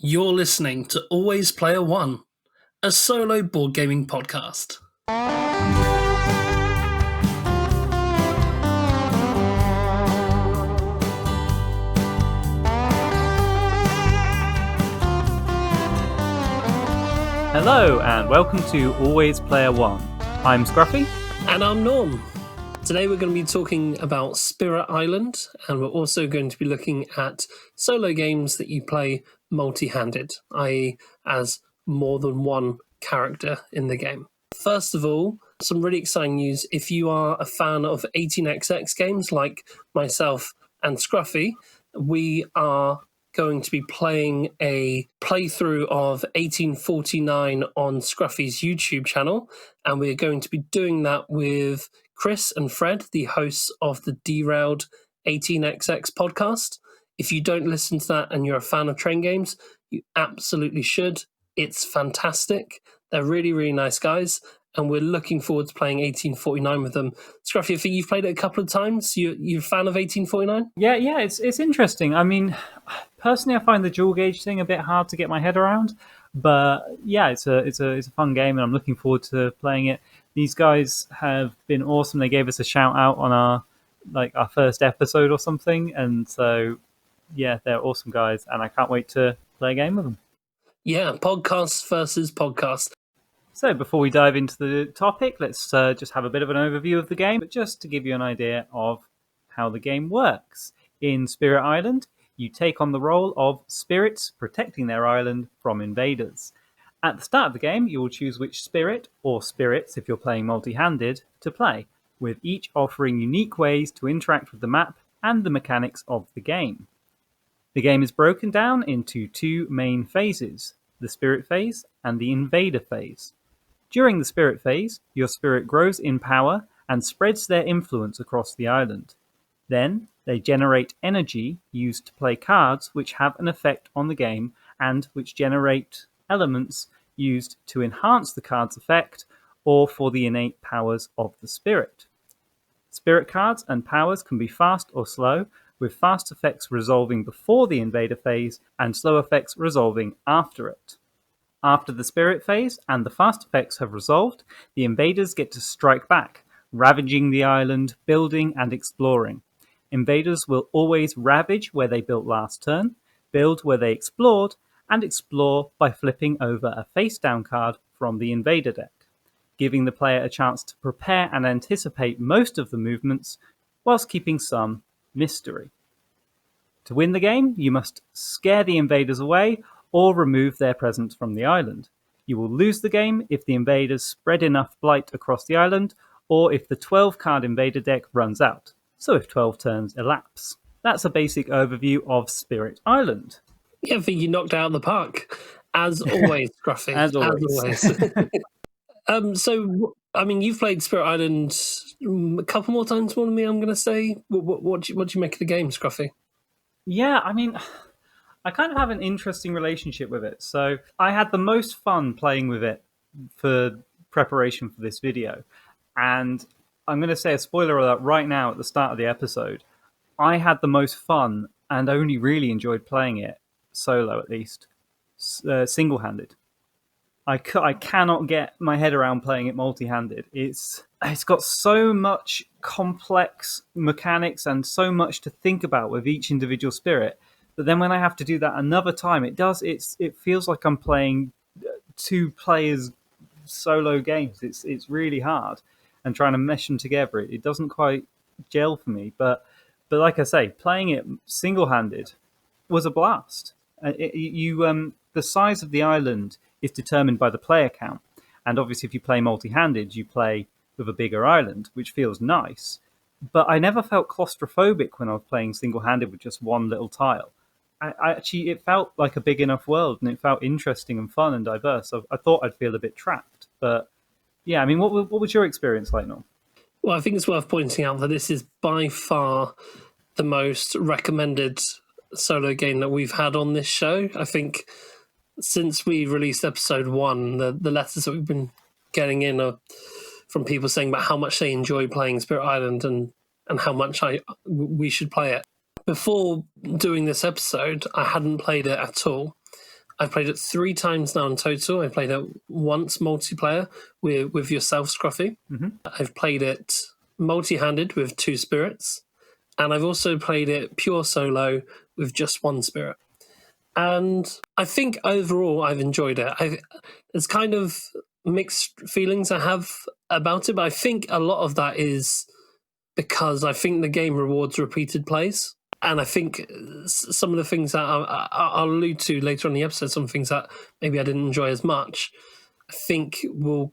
You're listening to Always Player One, a solo board gaming podcast. Hello and welcome to Always Player One. I'm Scruffy. And I'm Norm. Today we're going to be talking about Spirit Island, and we're also going to be looking at solo games that you play multi-handed, i.e. as more than one character in the game. First of all, some really exciting news. If you are a fan of 18xx games like myself and Scruffy, we are going to be playing a playthrough of 1849 on Scruffy's YouTube channel, and we're going to be doing that with Chris and Fred, the hosts of the Derailed 18xx podcast. If you don't listen to that and you're a fan of train games, you absolutely should. It's fantastic. They're really, really nice guys, and we're looking forward to playing 1849 with them. Scruffy, I think you've played it a couple of times. You're a fan of 1849? Yeah, it's interesting. I mean, personally, I find the dual gauge thing a bit hard to get my head around, but yeah, it's a fun game, and I'm looking forward to playing it. These guys have been awesome. They gave us a shout out on our first episode or something, and so yeah, they're awesome guys, and I can't wait to play a game with them. Yeah, podcast versus podcast. So before we dive into the topic, let's just have a bit of an overview of the game, but just to give you an idea of how the game works. In Spirit Island, you take on the role of spirits protecting their island from invaders. At the start of the game, you will choose which spirit, or spirits if you're playing multi-handed, to play, with each offering unique ways to interact with the map and the mechanics of the game. The game is broken down into two main phases, the spirit phase and the invader phase. During the spirit phase, your spirit grows in power and spreads their influence across the island. Then, they generate energy used to play cards which have an effect on the game and which generate elements used to enhance the card's effect or for the innate powers of the spirit. Spirit cards and powers can be fast or slow, with fast effects resolving before the invader phase and slow effects resolving after it. After the spirit phase and the fast effects have resolved, the invaders get to strike back, ravaging the island, building and exploring. Invaders will always ravage where they built last turn, build where they explored, and explore by flipping over a face-down card from the invader deck, giving the player a chance to prepare and anticipate most of the movements, whilst keeping some mystery. To win the game, you must scare the invaders away or remove their presence from the island. You will lose the game if the invaders spread enough blight across the island, or if the 12-card invader deck runs out, so if 12 turns elapse. That's a basic overview of Spirit Island. Yeah, I think you knocked out of the park. As always, Scruffy. As always. So, I mean, you've played Spirit Island a couple more times more than me, I'm going to say. What do you make of the game, Scruffy? Yeah, I mean, I kind of have an interesting relationship with it. So I had the most fun playing with it for preparation for this video. And I'm going to say a spoiler alert right now at the start of the episode. I had the most fun and only really enjoyed playing it, solo at least, single-handed. I cannot get my head around playing it multi-handed. It's got so much complex mechanics and so much to think about with each individual spirit. But then when I have to do that another time, it feels like I'm playing two players solo games. It's really hard, and trying to mesh them together, it doesn't quite gel for me. But like I say, playing it single-handed was a blast. The size of the island is determined by the player count, and obviously if you play multi-handed, you play with a bigger island, which feels nice. But I never felt claustrophobic when I was playing single-handed with just one little tile. It felt like a big enough world, and it felt interesting and fun and diverse. So I thought I'd feel a bit trapped, but yeah, I mean, what was your experience like, Norm? Well, I think it's worth pointing out that this is by far the most recommended solo game that we've had on this show. I think since we released episode 1, the letters that we've been getting in are from people saying about how much they enjoy playing Spirit Island and how much we should play it. Before doing this episode, I hadn't played it at all. I've played it 3 times now in total. I played it once multiplayer with yourself, Scruffy. I've played it multi-handed with 2 spirits, and I've also played it pure solo with just 1 spirit. And I think overall I've enjoyed it. It's kind of mixed feelings I have about it, but I think a lot of that is because I think the game rewards repeated plays. And I think some of the things that I'll allude to later on in the episode, some things that maybe I didn't enjoy as much, I think will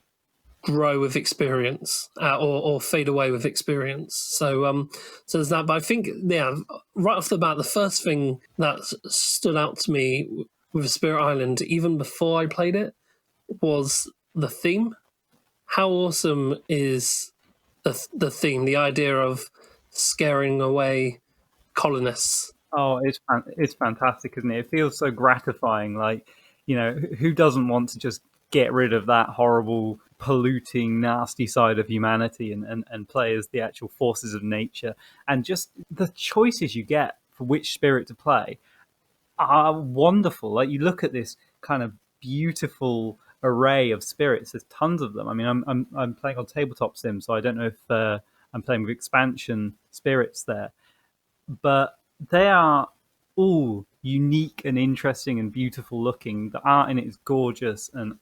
grow with experience or fade away with experience. So there's that. But I think, yeah, right off the bat, the first thing that stood out to me with Spirit Island, even before I played it, was the theme. How awesome is the theme, the idea of scaring away colonists? Oh, it's fantastic, isn't it? It feels so gratifying. Like, who doesn't want to just get rid of that horrible, polluting, nasty side of humanity and play as the actual forces of nature? And just the choices you get for which spirit to play are wonderful. Like, you look at this kind of beautiful array of spirits. There's tons of them. I mean, I'm playing on tabletop sim, so I don't know if I'm playing with expansion spirits there, but they are all unique and interesting and beautiful looking. The art in it is gorgeous, and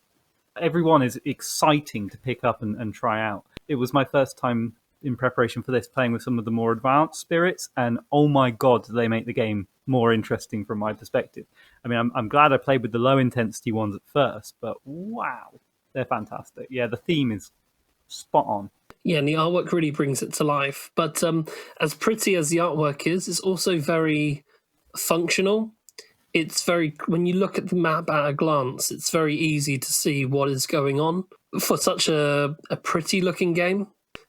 everyone is exciting to pick up and try out. It was my first time in preparation for this playing with some of the more advanced spirits, and oh my god, do they make the game more interesting from my perspective. I mean, I'm glad I played with the low intensity ones at first, but wow, they're fantastic. Yeah, the theme is spot on. Yeah, and the artwork really brings it to life. But as pretty as the artwork is, it's also very functional. It's very, when you look at the map at a glance, it's very easy to see what is going on for such a pretty looking game.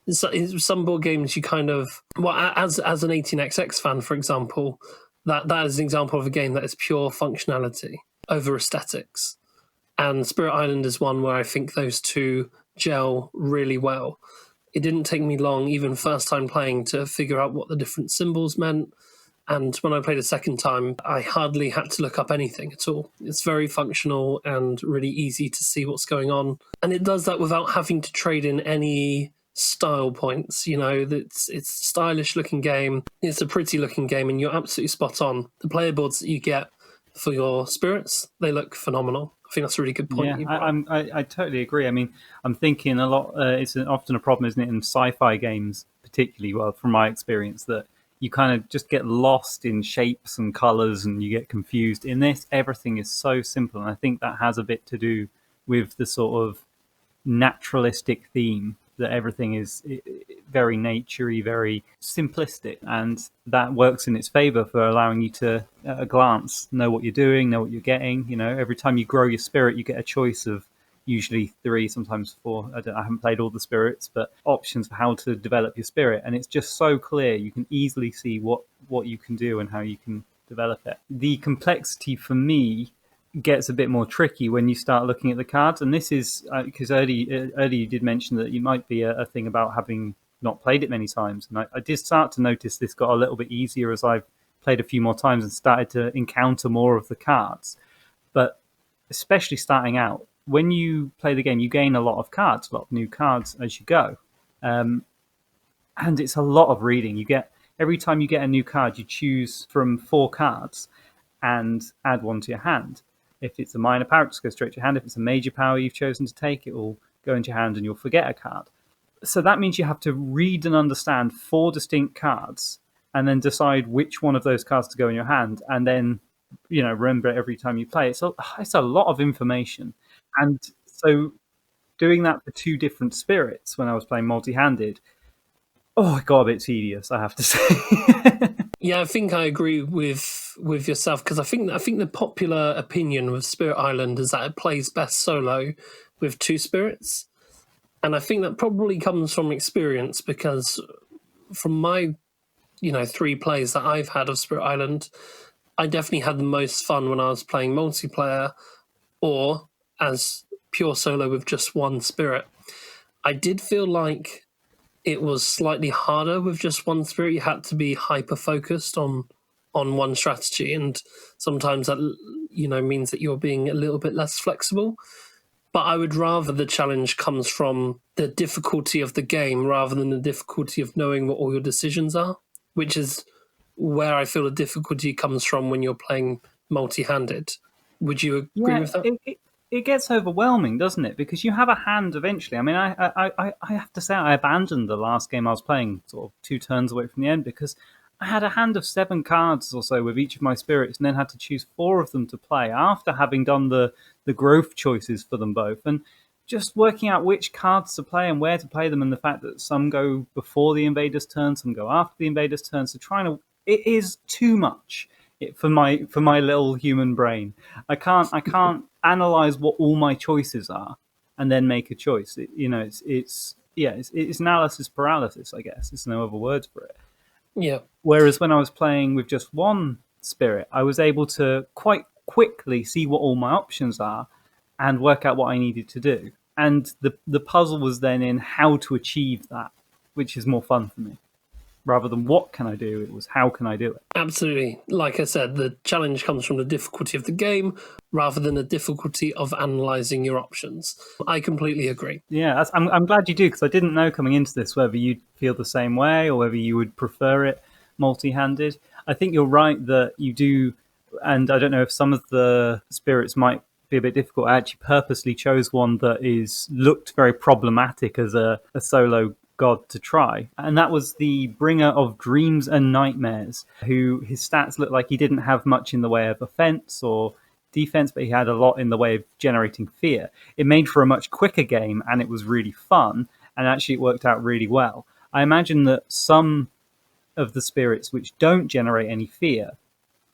In some board games, you kind of, well, as an 18xx fan, for example, that is an example of a game that is pure functionality over aesthetics. And Spirit Island is one where I think those two gel really well. It didn't take me long, even first time playing, to figure out what the different symbols meant. And when I played a second time, I hardly had to look up anything at all. It's very functional and really easy to see what's going on. And it does that without having to trade in any style points. It's a stylish looking game. It's a pretty looking game, and you're absolutely spot on. The player boards that you get for your spirits, they look phenomenal. I think that's a really good point. Yeah, I totally agree. I mean, I'm thinking a lot. It's often a problem, isn't it, in sci-fi games, particularly, well, from my experience, that you kind of just get lost in shapes and colors and you get confused. In this, everything is so simple, and I think that has a bit to do with the sort of naturalistic theme, that everything is very naturey, very simplistic, and that works in its favor for allowing you to, at a glance, know what you're doing, know what you're getting. Every time you grow your spirit, you get a choice of usually 3, sometimes 4. I haven't played all the spirits, but options for how to develop your spirit, and it's just so clear. You can easily see what you can do and how you can develop it. The complexity for me gets a bit more tricky when you start looking at the cards, and this is because earlier you did mention that it might be a thing about having not played it many times, and I did start to notice this got a little bit easier as I've played a few more times and started to encounter more of the cards. But especially starting out, when you play the game, you gain a lot of cards, a lot of new cards as you go, and it's a lot of reading. Every time you get a new card, you choose from 4 cards and add 1 to your hand. If it's a minor power, it just goes straight to your hand. If it's a major power you've chosen to take, it will go into your hand and you'll forget a card. So that means you have to read and understand 4 distinct cards and then decide which one of those cards to go in your hand, and then remember it every time you play. It's a lot of information. And so doing that for 2 different spirits when I was playing multi-handed, it got a bit tedious, I have to say. Yeah, I think I agree with yourself, because I think the popular opinion with Spirit Island is that it plays best solo with 2 spirits, and I think that probably comes from experience, because from my 3 plays that I've had of Spirit Island, I definitely had the most fun when I was playing multiplayer or as pure solo with just 1 spirit. I did feel like it was slightly harder with just 1 spirit. You had to be hyper focused on on one strategy, and sometimes that means that you're being a little bit less flexible. But I would rather the challenge comes from the difficulty of the game rather than the difficulty of knowing what all your decisions are, which is where I feel the difficulty comes from when you're playing multi-handed. Would you agree with that? It gets overwhelming, doesn't it? Because you have a hand eventually. I mean, I have to say I abandoned the last game I was playing sort of 2 turns away from the end because I had a hand of 7 cards or so with each of my spirits and then had to choose 4 of them to play after having done the growth choices for them both. And just working out which cards to play and where to play them, and the fact that some go before the invader's turn, some go after the invader's turn. So it is too much for my little human brain. I can't analyze what all my choices are and then make a choice. It's analysis paralysis, I guess. There's no other words for it. Yeah. Whereas when I was playing with just one spirit, I was able to quite quickly see what all my options are and work out what I needed to do. And the puzzle was then in how to achieve that, which is more fun for me. Rather than what can I do, it was how can I do it. Absolutely. Like I said, the challenge comes from the difficulty of the game rather than the difficulty of analysing your options. I completely agree. Yeah, I'm glad you do, because I didn't know coming into this whether you'd feel the same way or whether you would prefer it multi-handed. I think you're right that you do, and I don't know if some of the spirits might be a bit difficult. I actually purposely chose one that looked very problematic as a solo god to try, and that was the bringer of dreams and nightmares, who his stats looked like he didn't have much in the way of offense or defense, but he had a lot in the way of generating fear. It made for a much quicker game, and it was really fun, and actually it worked out really well. I imagine that some of the spirits which don't generate any fear,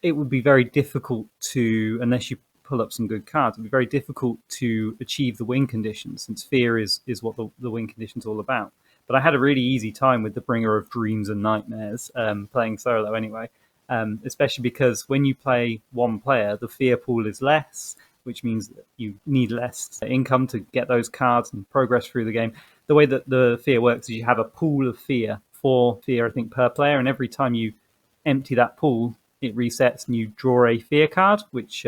it would be very difficult to, unless you pull up some good cards, it'd be very difficult to achieve the win conditions, since fear is what the win condition's all about. But I had a really easy time with the bringer of dreams and nightmares, playing solo anyway, especially because when you play one player, the fear pool is less, which means that you need less income to get those cards and progress through the game. The way that the fear works is you have a pool of fear, 4 fear, I think, per player, and every time you empty that pool, it resets and you draw a fear card, which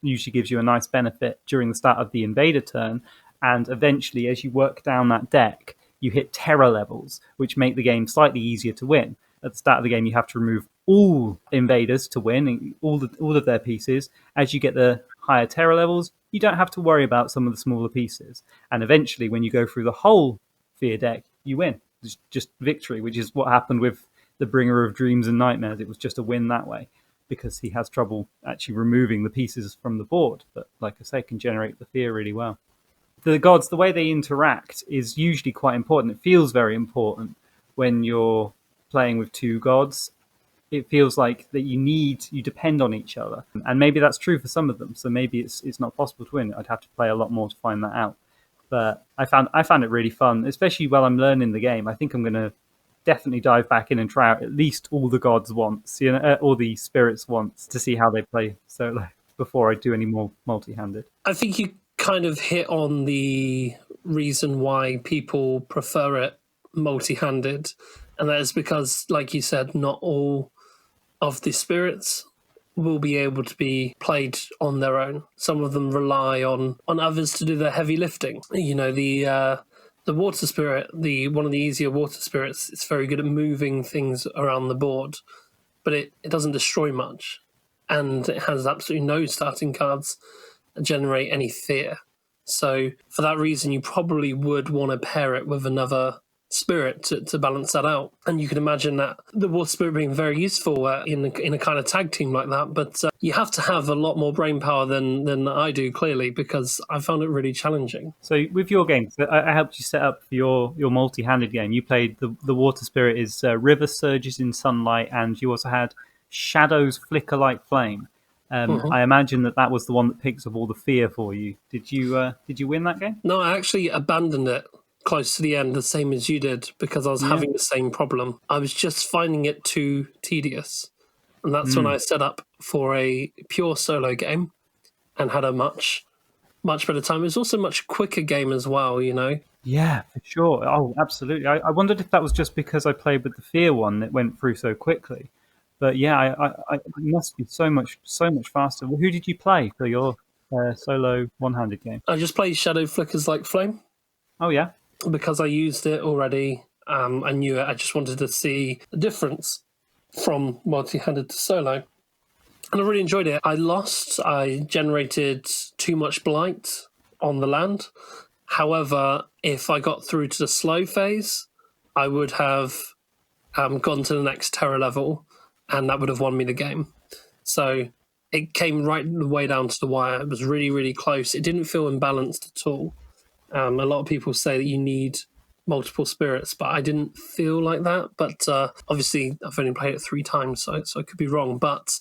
usually gives you a nice benefit during the start of the invader turn. And eventually, as you work down that deck, you hit terror levels, which make the game slightly easier to win. At the start of the game, you have to remove all invaders to win, all of their pieces. As you get the higher terror levels, you don't have to worry about some of the smaller pieces. And eventually, when you go through the whole fear deck, you win. It's just victory, which is what happened with the bringer of dreams and nightmares. It was just a win that way, because he has trouble actually removing the pieces from the board. But like I say, can generate the fear really well. The gods, the way they interact is usually quite important. It feels very important when you're playing with 2 gods. It feels like that you depend on each other. And maybe that's true for some of them. So maybe it's not possible to win. I'd have to play a lot more to find that out. But I found it really fun, especially while I'm learning the game. I think I'm going to definitely dive back in and try out at least all the gods once, all the spirits once, to see how they play solo before I do any more multi-handed. I think you kind of hit on the reason why people prefer it multi-handed, and that is because, like you said, not all of the spirits will be able to be played on their own. Some of them rely on others to do the heavy lifting. The water spirit, one of the easier water spirits, it's very good at moving things around the board, but it doesn't destroy much, and it has absolutely no starting cards generate any fear. So for that reason, you probably would want to pair it with another spirit to balance that out. And you can imagine that the water spirit being very useful in a kind of tag team like that. But you have to have a lot more brain power than I do, clearly, because I found it really challenging. So with your game, I helped you set up for your multi-handed game. You played the water spirit is river surges in sunlight, and you also had shadows flicker like flame. I imagine that was the one that picks up all the fear for you. Did you win that game? No, I actually abandoned it close to the end, the same as you did, because I was having the same problem. I was just finding it too tedious. And that's when I set up for a pure solo game and had a much better time. It was also a much quicker game as well, Yeah, for sure. Oh, absolutely. I wondered if that was just because I played with the fear one that went through so quickly. But yeah, it must be so much faster. Who did you play for your solo one-handed game? I just play Shadow Flickers Like Flame Oh yeah, because I used it already. I knew it. I just wanted to see the difference from multi-handed to solo. And I really enjoyed it. I lost. I generated too much blight on the land. However, if I got through to the slow phase, I would have gone to the next terror level, and that would have won me the game. So it came right the way down to the wire. It was really, really close. It didn't feel imbalanced at all. A lot of people say that you need multiple spirits, but I didn't feel like that. But obviously, I've only played it 3 times, so I could be wrong. But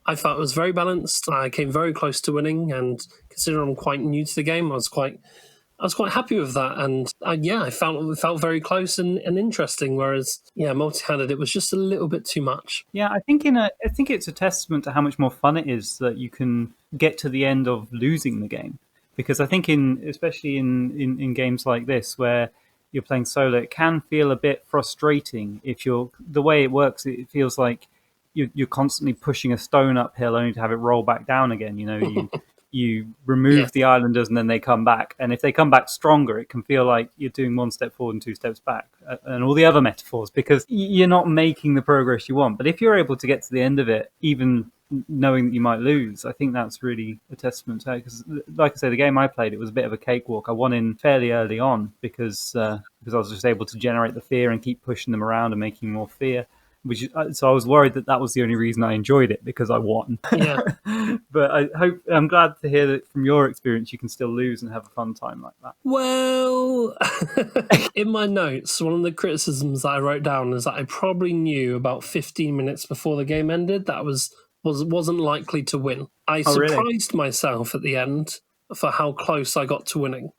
I felt it was very balanced. I came very close to winning, and considering I'm quite new to the game, I was quite happy with that. And I felt very close and interesting. Whereas, multi-handed, it was just a little bit too much. yeah. I think it's a testament to how much more fun it is that you can get to the end of losing the game. Because I think especially in games like this where you're playing solo, it can feel a bit frustrating if the way it works. It feels like you're constantly pushing a stone uphill only to have it roll back down again. You Yeah, remove the islanders and then they come back, and if they come back stronger, it can feel like you're doing 1 step forward and 2 steps back, and all the other metaphors, because you're not making the progress you want. But if you're able to get to the end of it, even knowing that you might lose, I think that's really a testament to it. Because, like I say, the game I played, it was a bit of a cakewalk. I won in fairly early on because I was just able to generate the fear and keep pushing them around and making more fear. So I was worried that was the only reason I enjoyed it, because I won. yeah. But I'm glad to hear that from your experience you can still lose and have a fun time like that. Well, in my notes, one of the criticisms that I wrote down is that I probably knew about 15 minutes before the game ended that wasn't likely to win. I Oh, really? surprised myself at the end for how close I got to winning.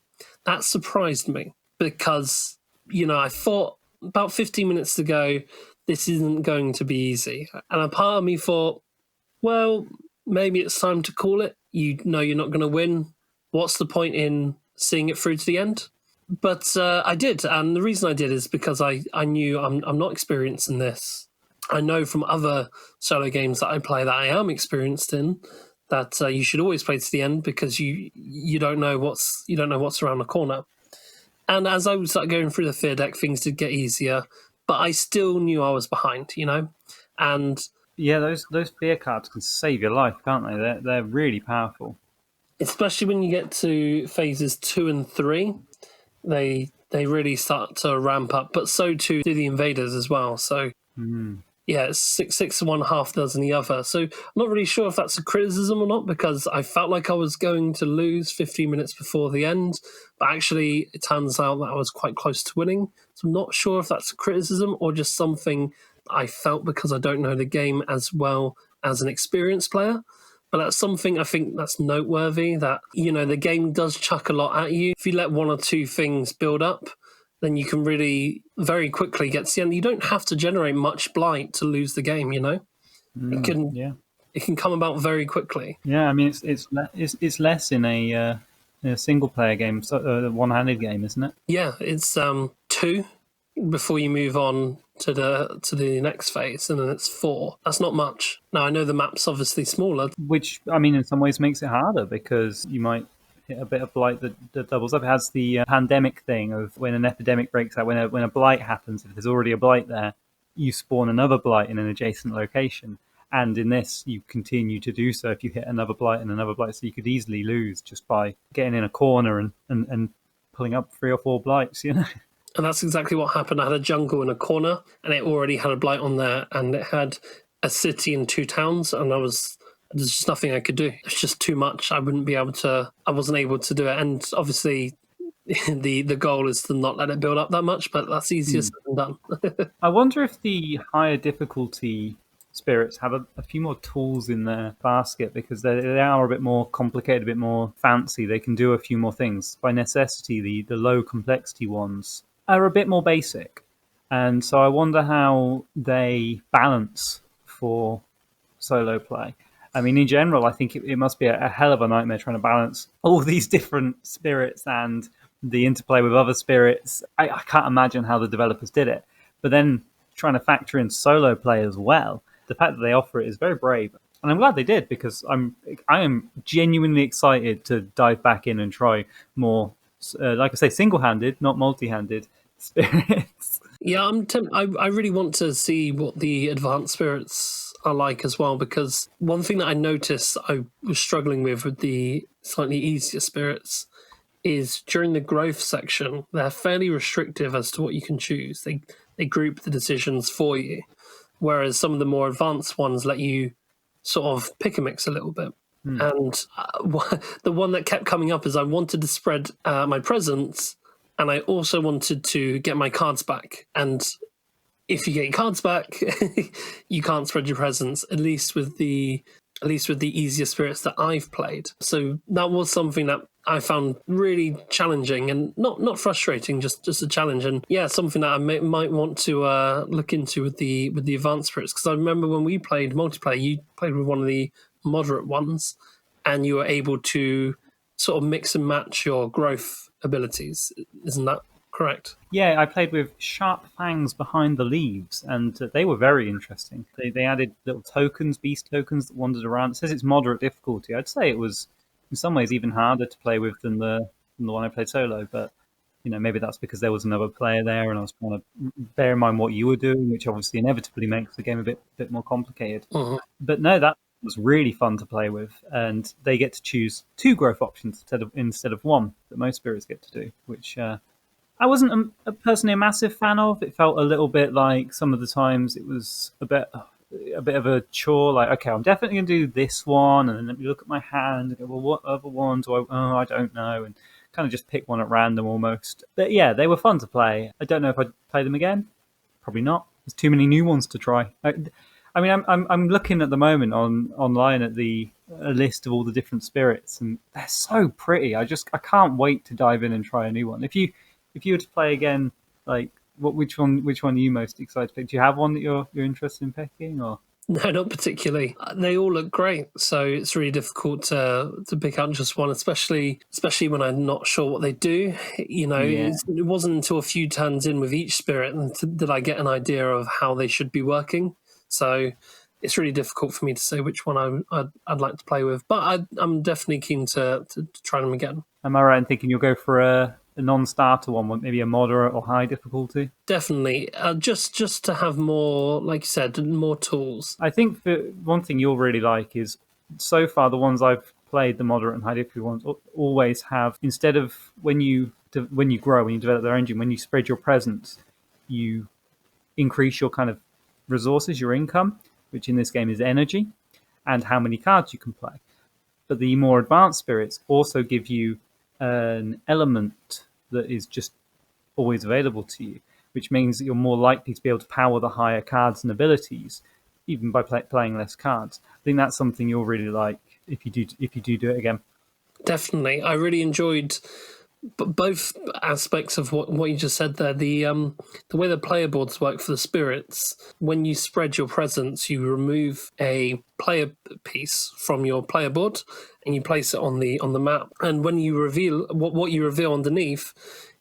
That surprised me because, I thought about 15 minutes to go, this isn't going to be easy. And a part of me thought, well, maybe it's time to call it. You know you're not going to win. What's the point in seeing it through to the end? But I did, and the reason I did is because I knew I'm not experienced in this. I know from other solo games that I play that I am experienced in. That you should always play to the end because you don't know what's around the corner. And as I was going through the fear deck, things did get easier, but I still knew I was behind, and Yeah, those fear cards can save your life, can't they? They're really powerful. especially when you get to phases 2 and 3, they really start to ramp up. But so too do the invaders as well. So yeah, it's six and one, half dozen the other. So I'm not really sure if that's a criticism or not, because I felt like I was going to lose 15 minutes before the end, but actually it turns out that I was quite close to winning. So I'm not sure if that's a criticism or just something I felt because I don't know the game as well as an experienced player. But that's something I think that's noteworthy, that, the game does chuck a lot at you. If you let one or two things build up, then you can really very quickly get to the end. You don't have to generate much blight to lose the game, It can Yeah, it can come about very quickly. yeah. I mean, it's less in a single player game, so a one-handed game, isn't it? Yeah, it's 2 before you move on to the next phase, and then it's 4. That's not much. Now I know the map's obviously smaller. Which, I mean, in some ways makes it harder because you might hit a bit of blight that doubles up. It has the pandemic thing of when an epidemic breaks out, when a blight happens, if there's already a blight there, you spawn another blight in an adjacent location. And in this, you continue to do so if you hit another blight and another blight. So you could easily lose just by getting in a corner and pulling up 3 or 4 blights. And that's exactly what happened. I had a jungle in a corner, and it already had a blight on there, and it had a city and 2 towns, and there's just nothing I could do. It's just too much. I wasn't able to do it. And obviously, the goal is to not let it build up that much, but that's easier said than done. I wonder if the higher difficulty spirits have a few more tools in their basket, because they are a bit more complicated, a bit more fancy. They can do a few more things. By necessity, the low complexity ones are a bit more basic. And so I wonder how they balance for solo play. I mean, in general, I think it must be a hell of a nightmare trying to balance all these different spirits and the interplay with other spirits. I can't imagine how the developers did it. But then trying to factor in solo play as well, the fact that they offer it is very brave, and I'm glad they did, because I am genuinely excited to dive back in and try more. Like I say, single-handed, not multi-handed spirits. Yeah, I really want to see what the advanced spirits are like as well, because one thing that I noticed I was struggling with the slightly easier spirits is during the growth section, they're fairly restrictive as to what you can choose. They group the decisions for you, whereas some of the more advanced ones let you sort of pick a mix a little bit. And the one that kept coming up is I wanted to spread my presence, and I also wanted to get my cards back. And if you get your cards back, you can't spread your presence, at least with the easier spirits that I've played. So that was something that I found really challenging, and not frustrating, just a challenge. And yeah, something that I might want to look into with the advanced spirits, because I remember when we played multiplayer, you played with one of the moderate ones, and you were able to sort of mix and match your growth abilities. Isn't that correct? Yeah, I played with sharp fangs behind the leaves, and they were very interesting. They added little tokens, beast tokens that wandered around. It says it's moderate difficulty. I'd say it was in some ways even harder to play with than the one I played solo, but maybe that's because there was another player there, and I was trying to bear in mind what you were doing, which obviously inevitably makes the game a bit more complicated. But no, that was really fun to play with, and they get to choose 2 growth options instead of 1 that most spirits get to do, which I wasn't personally a massive fan of. It felt a little bit like some of the times it was a bit of a chore. Like, okay, I'm definitely going to do this one, and then let me look at my hand and go, well, what other one do I? Oh, I don't know, and kind of just pick one at random almost. But yeah, they were fun to play. I don't know if I'd play them again. Probably not. There's too many new ones to try. I mean, I'm looking at the moment online at a list of all the different spirits, and they're so pretty. I can't wait to dive in and try a new one. If you were to play again, like which one are you most excited to pick? Do you have one that you're interested in picking, or? No, not particularly. They all look great, so it's really difficult to pick out just one, especially when I'm not sure what they do. It wasn't until a few turns in with each spirit that I get an idea of how they should be working. So it's really difficult for me to say which one I'd like to play with. But I'm definitely keen to try them again. Am I right in thinking you'll go for a non-starter one, maybe a moderate or high difficulty? Definitely, just to have more, like you said, more tools. I think that one thing you'll really like is, so far the ones I've played, the moderate and high difficulty ones, always have, instead of when you grow, when you develop their engine, when you spread your presence, you increase your kind of resources, your income, which in this game is energy, and how many cards you can play. But the more advanced spirits also give you an element that is just always available to you, which means that you're more likely to be able to power the higher cards and abilities, even by playing less cards. I think that's something you'll really like if you do it again. Definitely, I really enjoyed both aspects of what you just said there. The way the player boards work for the spirits, when you spread your presence, you remove a player piece from your player board and you place it on the map. And when you reveal what you reveal underneath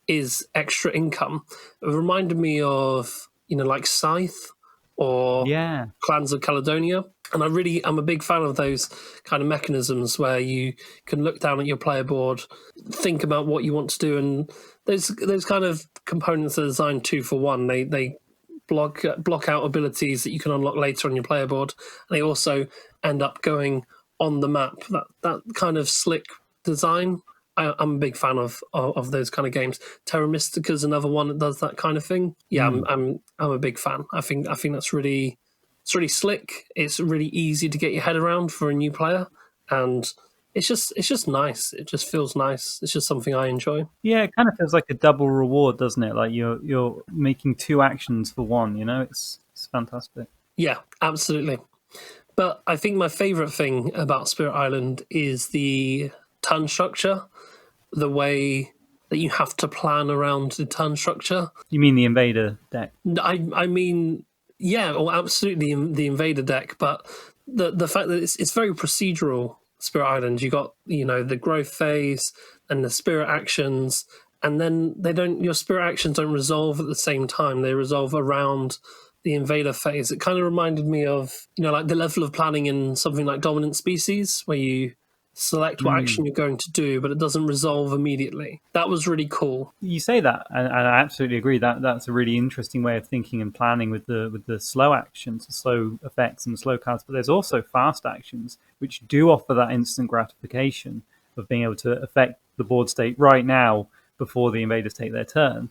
is extra income. It reminded me of like Scythe or Clans of Caledonia. And I'm a big fan of those kind of mechanisms where you can look down at your player board, think about what you want to do, and those kind of components are designed 2 for 1. They block out abilities that you can unlock later on your player board, and they also end up going on the map. That kind of slick design, I'm a big fan of those kind of games. Terra Mystica is another one that does that kind of thing. Yeah, I'm a big fan. I think that's really. It's really slick. It's really easy to get your head around for a new player, and it's just nice. It just feels nice. It's just something I enjoy. Yeah, it kind of feels like a double reward, doesn't it? Like you're making 2 actions for 1. It's fantastic. Yeah, absolutely. But I think my favorite thing about Spirit Island is the turn structure, the way that you have to plan around the turn structure. You mean the Invader deck? I mean. Yeah, well, absolutely the Invader deck, but the fact that it's very procedural, Spirit Island. You got the growth phase and the spirit actions, and then your spirit actions don't resolve at the same time. They resolve around the invader phase, it kind of reminded me of, like the level of planning in something like Dominant Species, where you select what action you're going to do, but it doesn't resolve immediately. That was really cool. You say that, and I absolutely agree. That's a really interesting way of thinking and planning with the slow actions, the slow effects, and the slow cards. But there's also fast actions which do offer that instant gratification of being able to affect the board state right now before the invaders take their turn.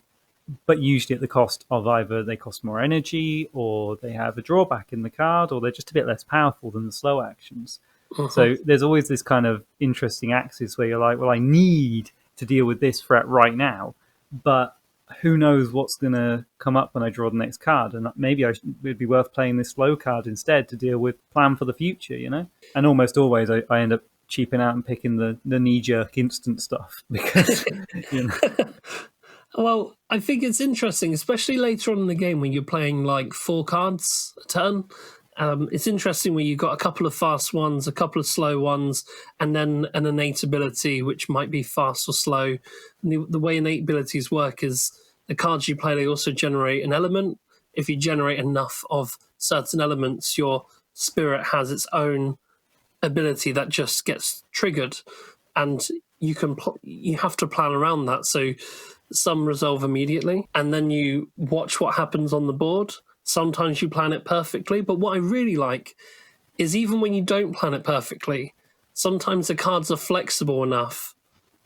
But usually at the cost of either they cost more energy, or they have a drawback in the card, or they're just a bit less powerful than the slow actions. So there's always this kind of interesting axis where you're like, well, I need to deal with this threat right now, but who knows what's going to come up when I draw the next card, and maybe it'd be worth playing this slow card instead to deal with plan for the future, And almost always I end up cheaping out and picking the knee-jerk instant stuff because, Well, I think it's interesting, especially later on in the game when you're playing like 4 cards a turn. It's interesting where you've got a couple of fast ones, a couple of slow ones, and then an innate ability which might be fast or slow. And the way innate abilities work is the cards you play, they also generate an element. If you generate enough of certain elements, your spirit has its own ability that just gets triggered, and you have to plan around that. So some resolve immediately, and then you watch what happens on the board. Sometimes you plan it perfectly, but what I really like is even when you don't plan it perfectly, sometimes the cards are flexible enough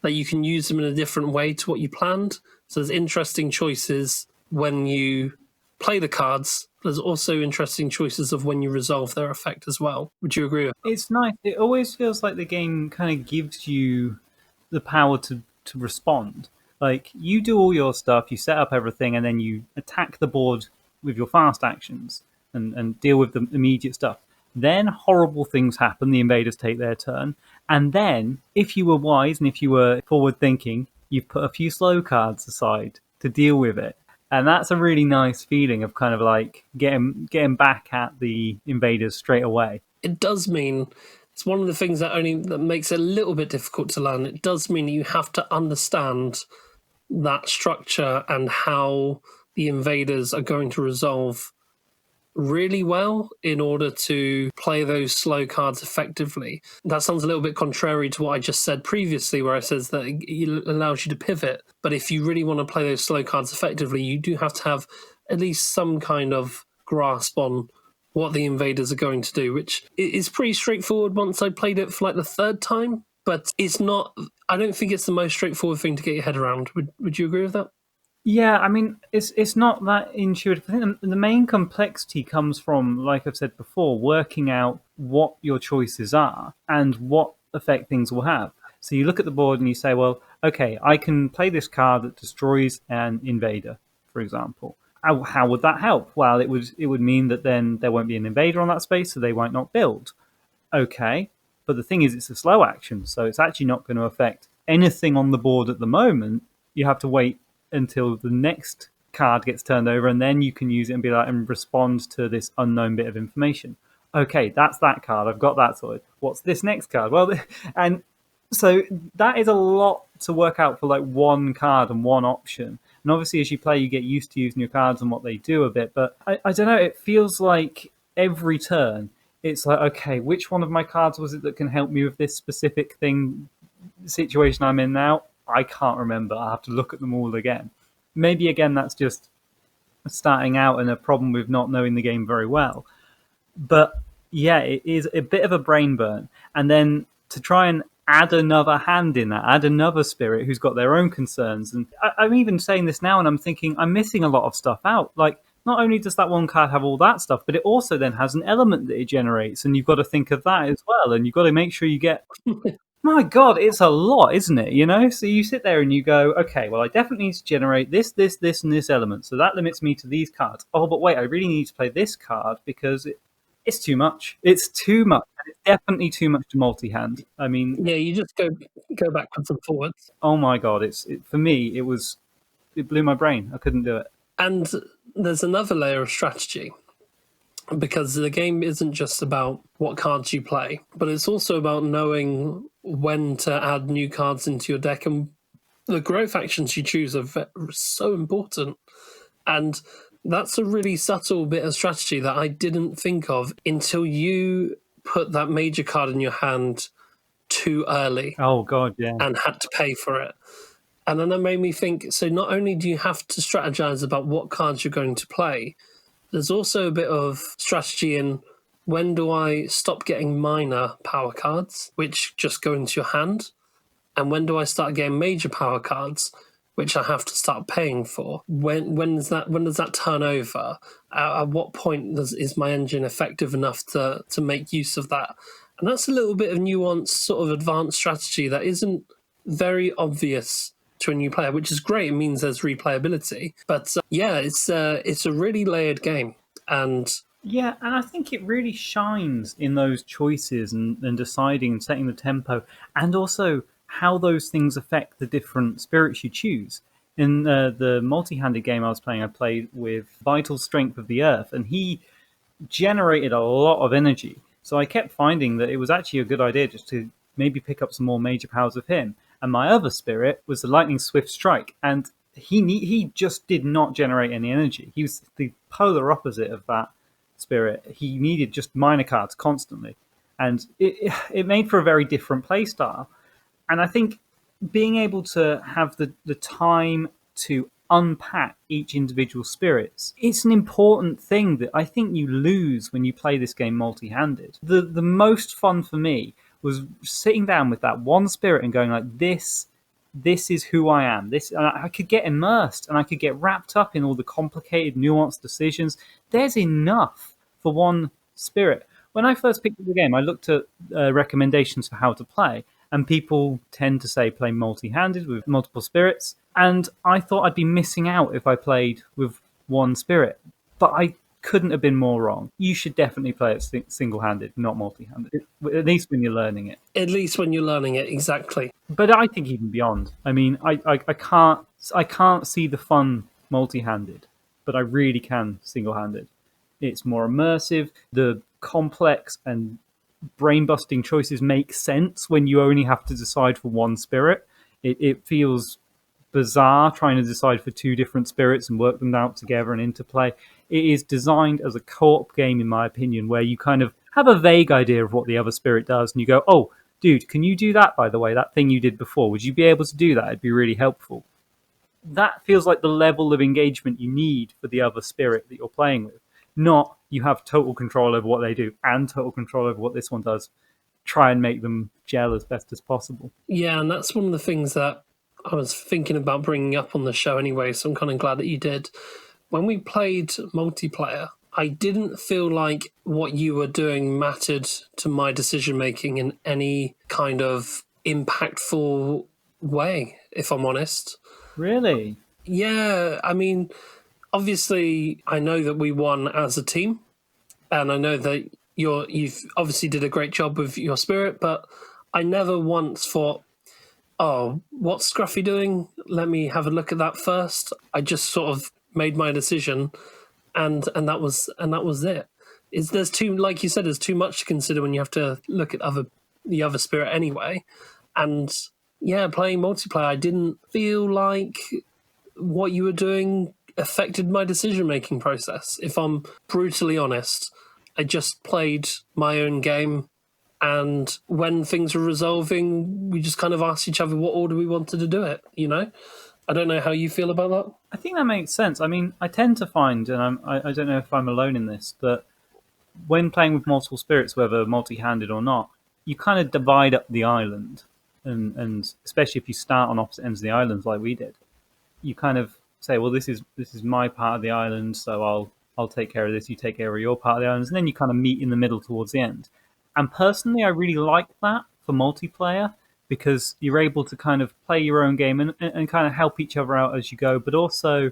that you can use them in a different way to what you planned. So there's interesting choices when you play the cards. There's also interesting choices of when you resolve their effect as well. Would you agree with that? It's nice. It always feels like the game kind of gives you the power to respond. Like, you do all your stuff, you set up everything, and then you attack the board with your fast actions and deal with the immediate stuff. Then horrible things happen, the invaders take their turn, and then, if you were wise and if you were forward thinking, you've put a few slow cards aside to deal with it. And that's a really nice feeling of kind of like getting back at the invaders straight away. It does mean, it's one of the things that makes it a little bit difficult to learn. It does mean that you have to understand that structure and how the invaders are going to resolve really well in order to play those slow cards effectively. That sounds a little bit contrary to what I just said previously, where I says that it allows you to pivot. But if you really want to play those slow cards effectively, you do have to have at least some kind of grasp on what the invaders are going to do, which is pretty straightforward once I played it for like the 3rd time. But it's not, I don't think it's the most straightforward thing to get your head around. Would you agree with that? Yeah, I mean, it's not that intuitive. I think the main complexity comes from, like I've said before, working out what your choices are and what effect things will have. So you look at the board and you say, well, okay, I can play this card that destroys an invader, for example. How would that help? Well, it would mean that then there won't be an invader on that space, so they might not build. Okay, but the thing is, it's a slow action, so it's actually not going to affect anything on the board at the moment. You have to wait until the next card gets turned over, and then you can use it and be like, and respond to this unknown bit of information. Okay, that's that card. I've got that sorted. What's this next card? Well, and so that is a lot to work out for like one card and one option. And obviously, as you play, you get used to using your cards and what they do a bit. But I don't know. It feels like every turn, it's like, okay, which one of my cards was it that can help me with this specific situation I'm in now? I can't remember. I have to look at them all again. Maybe, again, that's just starting out and a problem with not knowing the game very well. But, yeah, it is a bit of a brain burn. And then to try and add another hand in that, add another spirit who's got their own concerns. And I'm even saying this now and I'm thinking I'm missing a lot of stuff out. Like, not only does that one card have all that stuff, but it also then has an element that it generates. And you've got to think of that as well. And you've got to make sure you get... My God, it's a lot, isn't it? So you sit there and you go, okay, well, I definitely need to generate this, and this element. So that limits me to these cards. Oh, but wait, I really need to play this card because it's too much. It's too much. It's definitely too much to multi-hand. I mean... Yeah, you just go backwards and forwards. Oh my God, for me, it blew my brain. I couldn't do it. And there's another layer of strategy, because the game isn't just about what cards you play, but it's also about knowing when to add new cards into your deck, and the growth actions you choose are so important. And That's a really subtle bit of strategy that I didn't think of until you put that major card in your hand too early Oh god, yeah. and had to pay for it. And then that made me think, so not only do you have to strategize about what cards you're going to play, there's also a bit of strategy in when do I stop getting minor power cards, which just go into your hand, and when do I start getting major power cards, which I have to start paying for? When does that turn over? At what point is my engine effective enough to make use of that? And that's a little bit of nuanced, sort of advanced strategy that isn't very obvious to a new player, which is great. It means there's replayability. But yeah, it's a really layered game, and Yeah, and I think it really shines in those choices and deciding and setting the tempo, and also how those things affect the different spirits you choose. In the multi-handed game I was playing, I played with Vital Strength of the Earth, and he generated a lot of energy. So I kept finding that it was actually a good idea just to maybe pick up some more major powers of him. And my other spirit was the Lightning Swift Strike, and he just did not generate any energy. He was the polar opposite of that spirit. He needed just minor cards constantly, and it made for a very different play style. And I think being able to have the time to unpack each individual spirits, it's an important thing that I think you lose when you play this game multi-handed. The most fun for me was sitting down with that one spirit and going like, this is who I am. And I could get immersed and I could get wrapped up in all the complicated, nuanced decisions. There's enough for one spirit. When I first picked up the game, I looked at recommendations for how to play, and people tend to say play multi-handed with multiple spirits. And I thought I'd be missing out if I played with one spirit, but I couldn't have been more wrong. You should definitely play it single-handed, not multi-handed, at least when you're learning it. at least when you're learning it, exactly. But I think even beyond. I mean, I can't see the fun multi-handed, but I really can single-handed. It's more immersive. The complex and brain-busting choices make sense when you only have to decide for one spirit. It feels bizarre trying to decide for two different spirits and work them out together and interplay. It is designed as a co-op game, in my opinion, where you kind of have a vague idea of what the other spirit does, and you go, "Oh, dude, can you do that, by the way? That thing you did before, would you be able to do that? It'd be really helpful." That feels like the level of engagement you need for the other spirit that you're playing with. Not you have total control over what they do and total control over what this one does. Try and make them gel as best as possible. Yeah, and that's one of the things that I was thinking about bringing up on the show anyway, so I'm kind of glad that you did. When we played multiplayer, I didn't feel like what you were doing mattered to my decision making in any kind of impactful way, if I'm honest. Really? Yeah, I mean, obviously, I know that we won as a team, and I know that you've obviously did a great job with your spirit, but I never once thought, oh, what's Scruffy doing? Let me have a look at that first. I just sort of made my decision, and that was it. There's too, like you said, there's too much to consider when you have to look at the other spirit anyway. And yeah, playing multiplayer, I didn't feel like what you were doing affected my decision making process. If I'm brutally honest, I just played my own game, and when things were resolving, we just kind of asked each other what order we wanted to do it. I don't know how you feel about that. I think that makes sense. I mean, I tend to find, and I don't know if I'm alone in this, that when playing with multiple spirits, whether multi-handed or not, you kind of divide up the island, and especially if you start on opposite ends of the islands like we did, you kind of say, well, this is my part of the island, so I'll take care of this. You take care of your part of the islands, and then you kind of meet in the middle towards the end. And personally, I really like that for multiplayer because you're able to kind of play your own game and kind of help each other out as you go, but also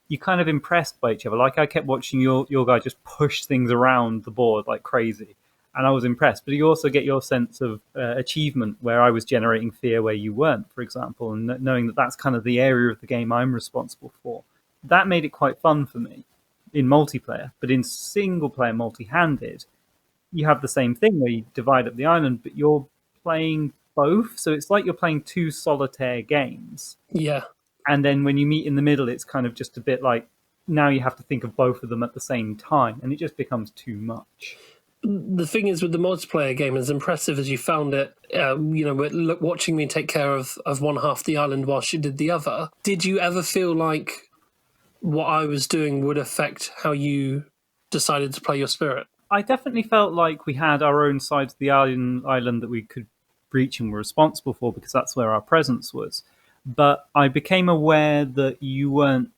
you're kind of impressed by each other. Like I kept watching your guy just push things around the board like crazy, and I was impressed. But you also get your sense of achievement where I was generating fear where you weren't, for example, and knowing that that's kind of the area of the game I'm responsible for. That made it quite fun for me in multiplayer. But in single player multi-handed, you have the same thing where you divide up the island, but you're playing both. So it's like you're playing two solitaire games. Yeah. And then when you meet in the middle, it's kind of just a bit like now you have to think of both of them at the same time, and it just becomes too much. The thing is, with the multiplayer game, as impressive as you found it, watching me take care of one half the island whilst you did the other, did you ever feel like what I was doing would affect how you decided to play your spirit? I definitely felt like we had our own side of the island that we could reach and were responsible for, because that's where our presence was. But I became aware that you weren't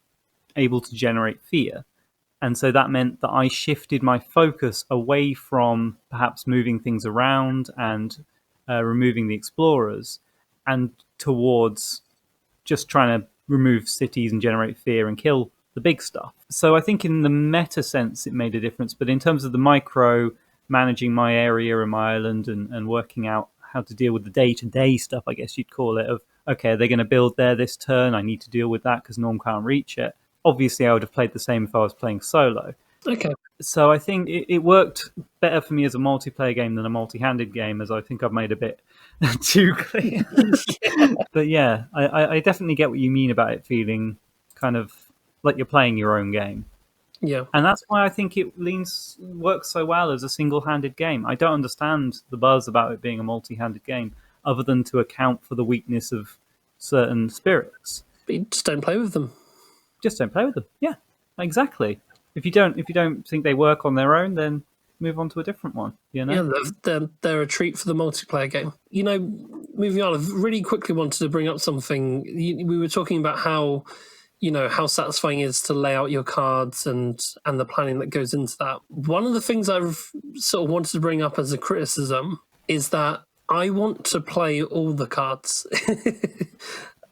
able to generate fear. And so that meant that I shifted my focus away from perhaps moving things around and removing the explorers, and towards just trying to remove cities and generate fear and kill the big stuff. So I think in the meta sense it made a difference, but in terms of the micro, managing my area and my island, and working out how to deal with the day-to-day stuff, I guess you'd call it, of, okay, they're going to build there this turn, I need to deal with that because Norm can't reach it. Obviously, I would have played the same if I was playing solo. Okay. So I think it worked better for me as a multiplayer game than a multi-handed game, as I think I've made a bit too clear. But yeah, I definitely get what you mean about it feeling kind of like you're playing your own game. Yeah. And that's why I think it works so well as a single-handed game. I don't understand the buzz about it being a multi-handed game, other than to account for the weakness of certain spirits. But you just don't play with them. Just don't play with them. Yeah, exactly. If you don't think they work on their own, then move on to a different one. You know? Yeah, they're a treat for the multiplayer game. You know, moving on, I really quickly wanted to bring up something. We were talking about how, how satisfying it is to lay out your cards and the planning that goes into that. One of the things I've sort of wanted to bring up as a criticism is that I want to play all the cards.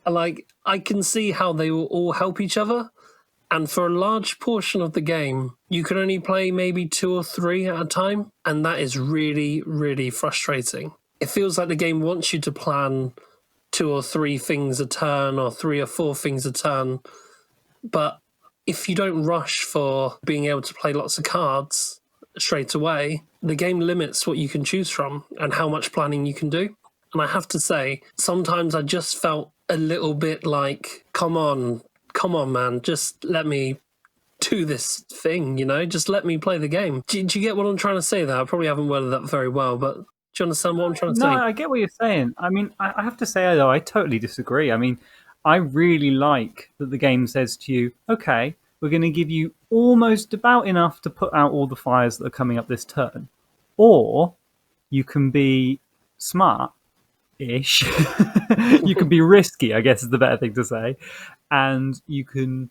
Like, I can see how they will all help each other. And for a large portion of the game, you can only play maybe 2 or 3 at a time. And that is really, really frustrating. It feels like the game wants you to plan 2 or 3 things a turn, or 3 or 4 things a turn. But if you don't rush for being able to play lots of cards straight away, the game limits what you can choose from and how much planning you can do. And I have to say, sometimes I just felt a little bit like, come on, man, just let me do this thing, just let me play the game. Do you get what I'm trying to say there? I probably haven't worded that very well, but do you understand what I'm trying to say? No, I get what you're saying. I mean, I have to say, though, I totally disagree. I mean, I really like that the game says to you, okay, we're going to give you almost about enough to put out all the fires that are coming up this turn. Or you can be smart ish. You can be risky, I guess is the better thing to say, and you can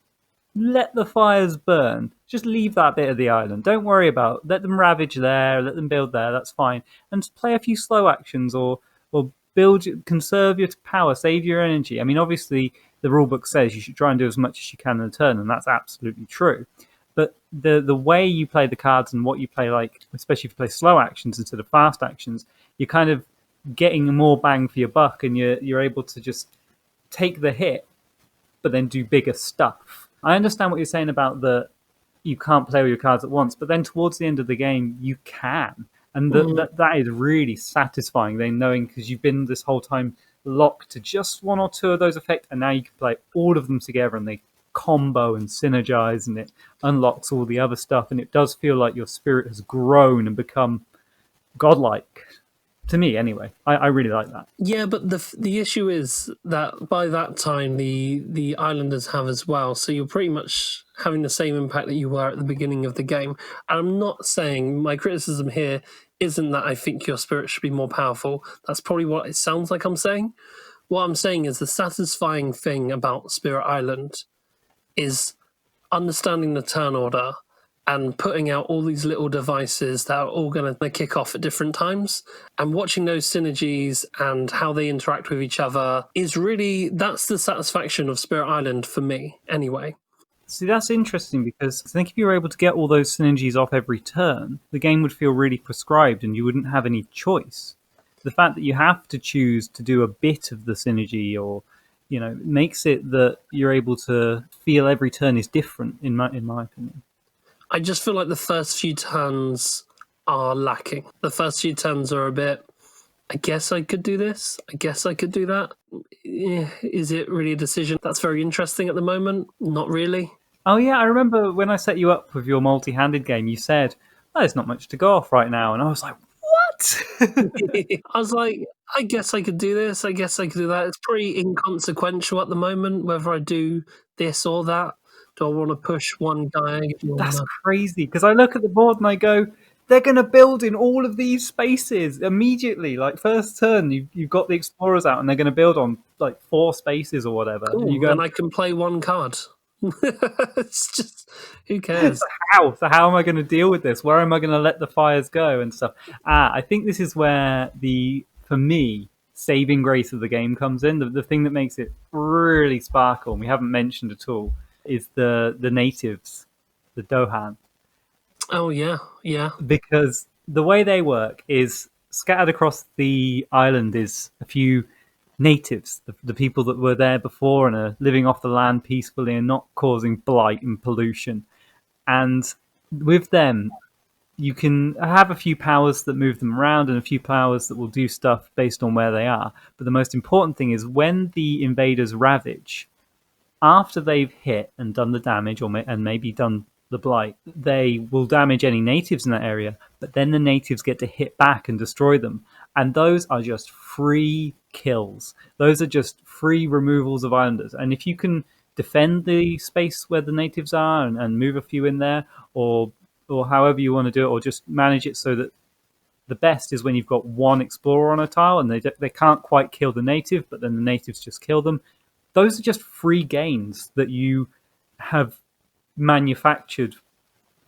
let the fires burn. Just leave that bit of the island. Don't worry about, let them ravage there, let them build there, that's fine. And play a few slow actions, or conserve your power, save your energy. I mean, obviously the rulebook says you should try and do as much as you can in a turn, and that's absolutely true. But the way you play the cards and what you play, like, especially if you play slow actions instead of fast actions, you're kind of getting more bang for your buck, and you're able to just take the hit but then do bigger stuff. I understand what you're saying about you can't play all your cards at once, but then towards the end of the game you can, and that is really satisfying then, knowing, because you've been this whole time locked to just 1 or 2 of those effects, and now you can play all of them together and they combo and synergize, and it unlocks all the other stuff, and it does feel like your spirit has grown and become godlike. To me, anyway, I really like that. Yeah, but the issue is that by that time, the islanders have as well. So you're pretty much having the same impact that you were at the beginning of the game. And I'm not saying, my criticism here isn't that I think your spirit should be more powerful. That's probably what it sounds like I'm saying. What I'm saying is the satisfying thing about Spirit Island is understanding the turn order and putting out all these little devices that are all going to kick off at different times, and watching those synergies and how they interact with each other is really, that's the satisfaction of Spirit Island for me, anyway. See, that's interesting, because I think if you were able to get all those synergies off every turn, the game would feel really prescribed and you wouldn't have any choice. The fact that you have to choose to do a bit of the synergy, or makes it that you're able to feel every turn is different, in my opinion. I just feel like the first few turns are lacking. The first few turns are a bit, I guess I could do this, I guess I could do that. Is it really a decision that's very interesting at the moment? Not really. Oh yeah, I remember when I set you up with your multi-handed game, you said, "Oh, there's not much to go off right now," and I was like, "What?" I was like, I guess I could do this. I guess I could do that. It's pretty inconsequential at the moment whether I do this or that. Do I want to push one guy or That's another? crazy because I look at the board and I go, "They're going to build in all of these spaces immediately." Like first turn, you've got the explorers out, and they're going to build on like 4 spaces or whatever, and you Cool. go, Then I can play one card. It's just, who cares? how? So how am I going to deal with this? Where am I going to let the fires go and stuff? I think this is where for me, saving grace of the game comes in. The thing that makes it really sparkle, and we haven't mentioned at all, is the natives, the Dohan, Oh, yeah. Yeah. because the way they work is scattered across the island is a few natives, the people that were there before and are living off the land peacefully and not causing blight and pollution. And with them, you can have a few powers that move them around and a few powers that will do stuff based on where they are. But the most important thing is when the invaders ravage, after they've hit and done the damage and maybe done the blight, they will damage any natives in that area. But then the natives get to hit back and destroy them. And those are just free kills. Those are just free removals of islanders. And if you can defend the space where the natives are and move a few in there, or however you want to do it, or just manage it so that the best is when you've got one explorer on a tile and they can't quite kill the native, but then the natives just kill them. Those are just free gains that you have manufactured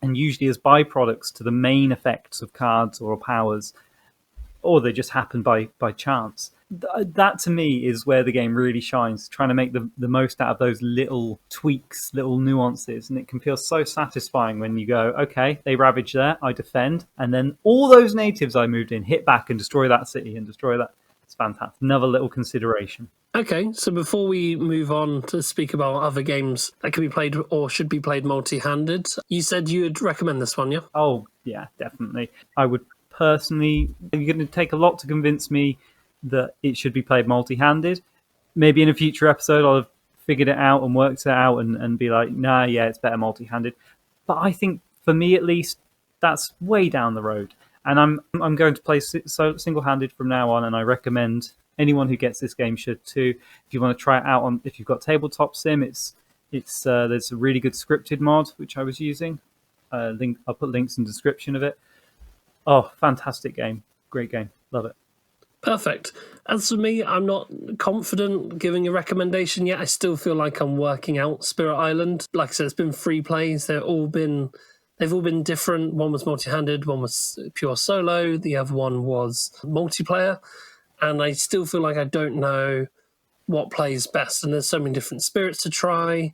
and usually as byproducts to the main effects of cards or powers, or they just happen by chance. That to me is where the game really shines, trying to make the most out of those little tweaks, little nuances. And it can feel so satisfying when you go, okay, they ravage there, I defend. And then all those natives I moved in hit back and destroy that city and destroy that. It's fantastic. Another little consideration. Okay, so before we move on to speak about other games that can be played or should be played multi-handed, you said you would recommend this one, yeah? Oh, yeah, definitely. I would personally, you're going to take a lot to convince me that it should be played multi-handed. Maybe in a future episode I'll have figured it out and worked it out and be like, nah, yeah, it's better multi-handed. But I think for me at least, that's way down the road. And I'm going to play single-handed from now on, and I recommend anyone who gets this game should too. If you want to try it out if you've got tabletop sim, it's there's a really good scripted mod which I was using. I'll put links in the description of it. Oh, fantastic game. Great game. Love it. Perfect. As for me, I'm not confident giving a recommendation yet. I still feel like I'm working out Spirit Island. Like I said, it's been free plays. They've all been different. One was multi-handed, one was pure solo, the other one was multiplayer. And I still feel like I don't know what plays best. And there's so many different spirits to try.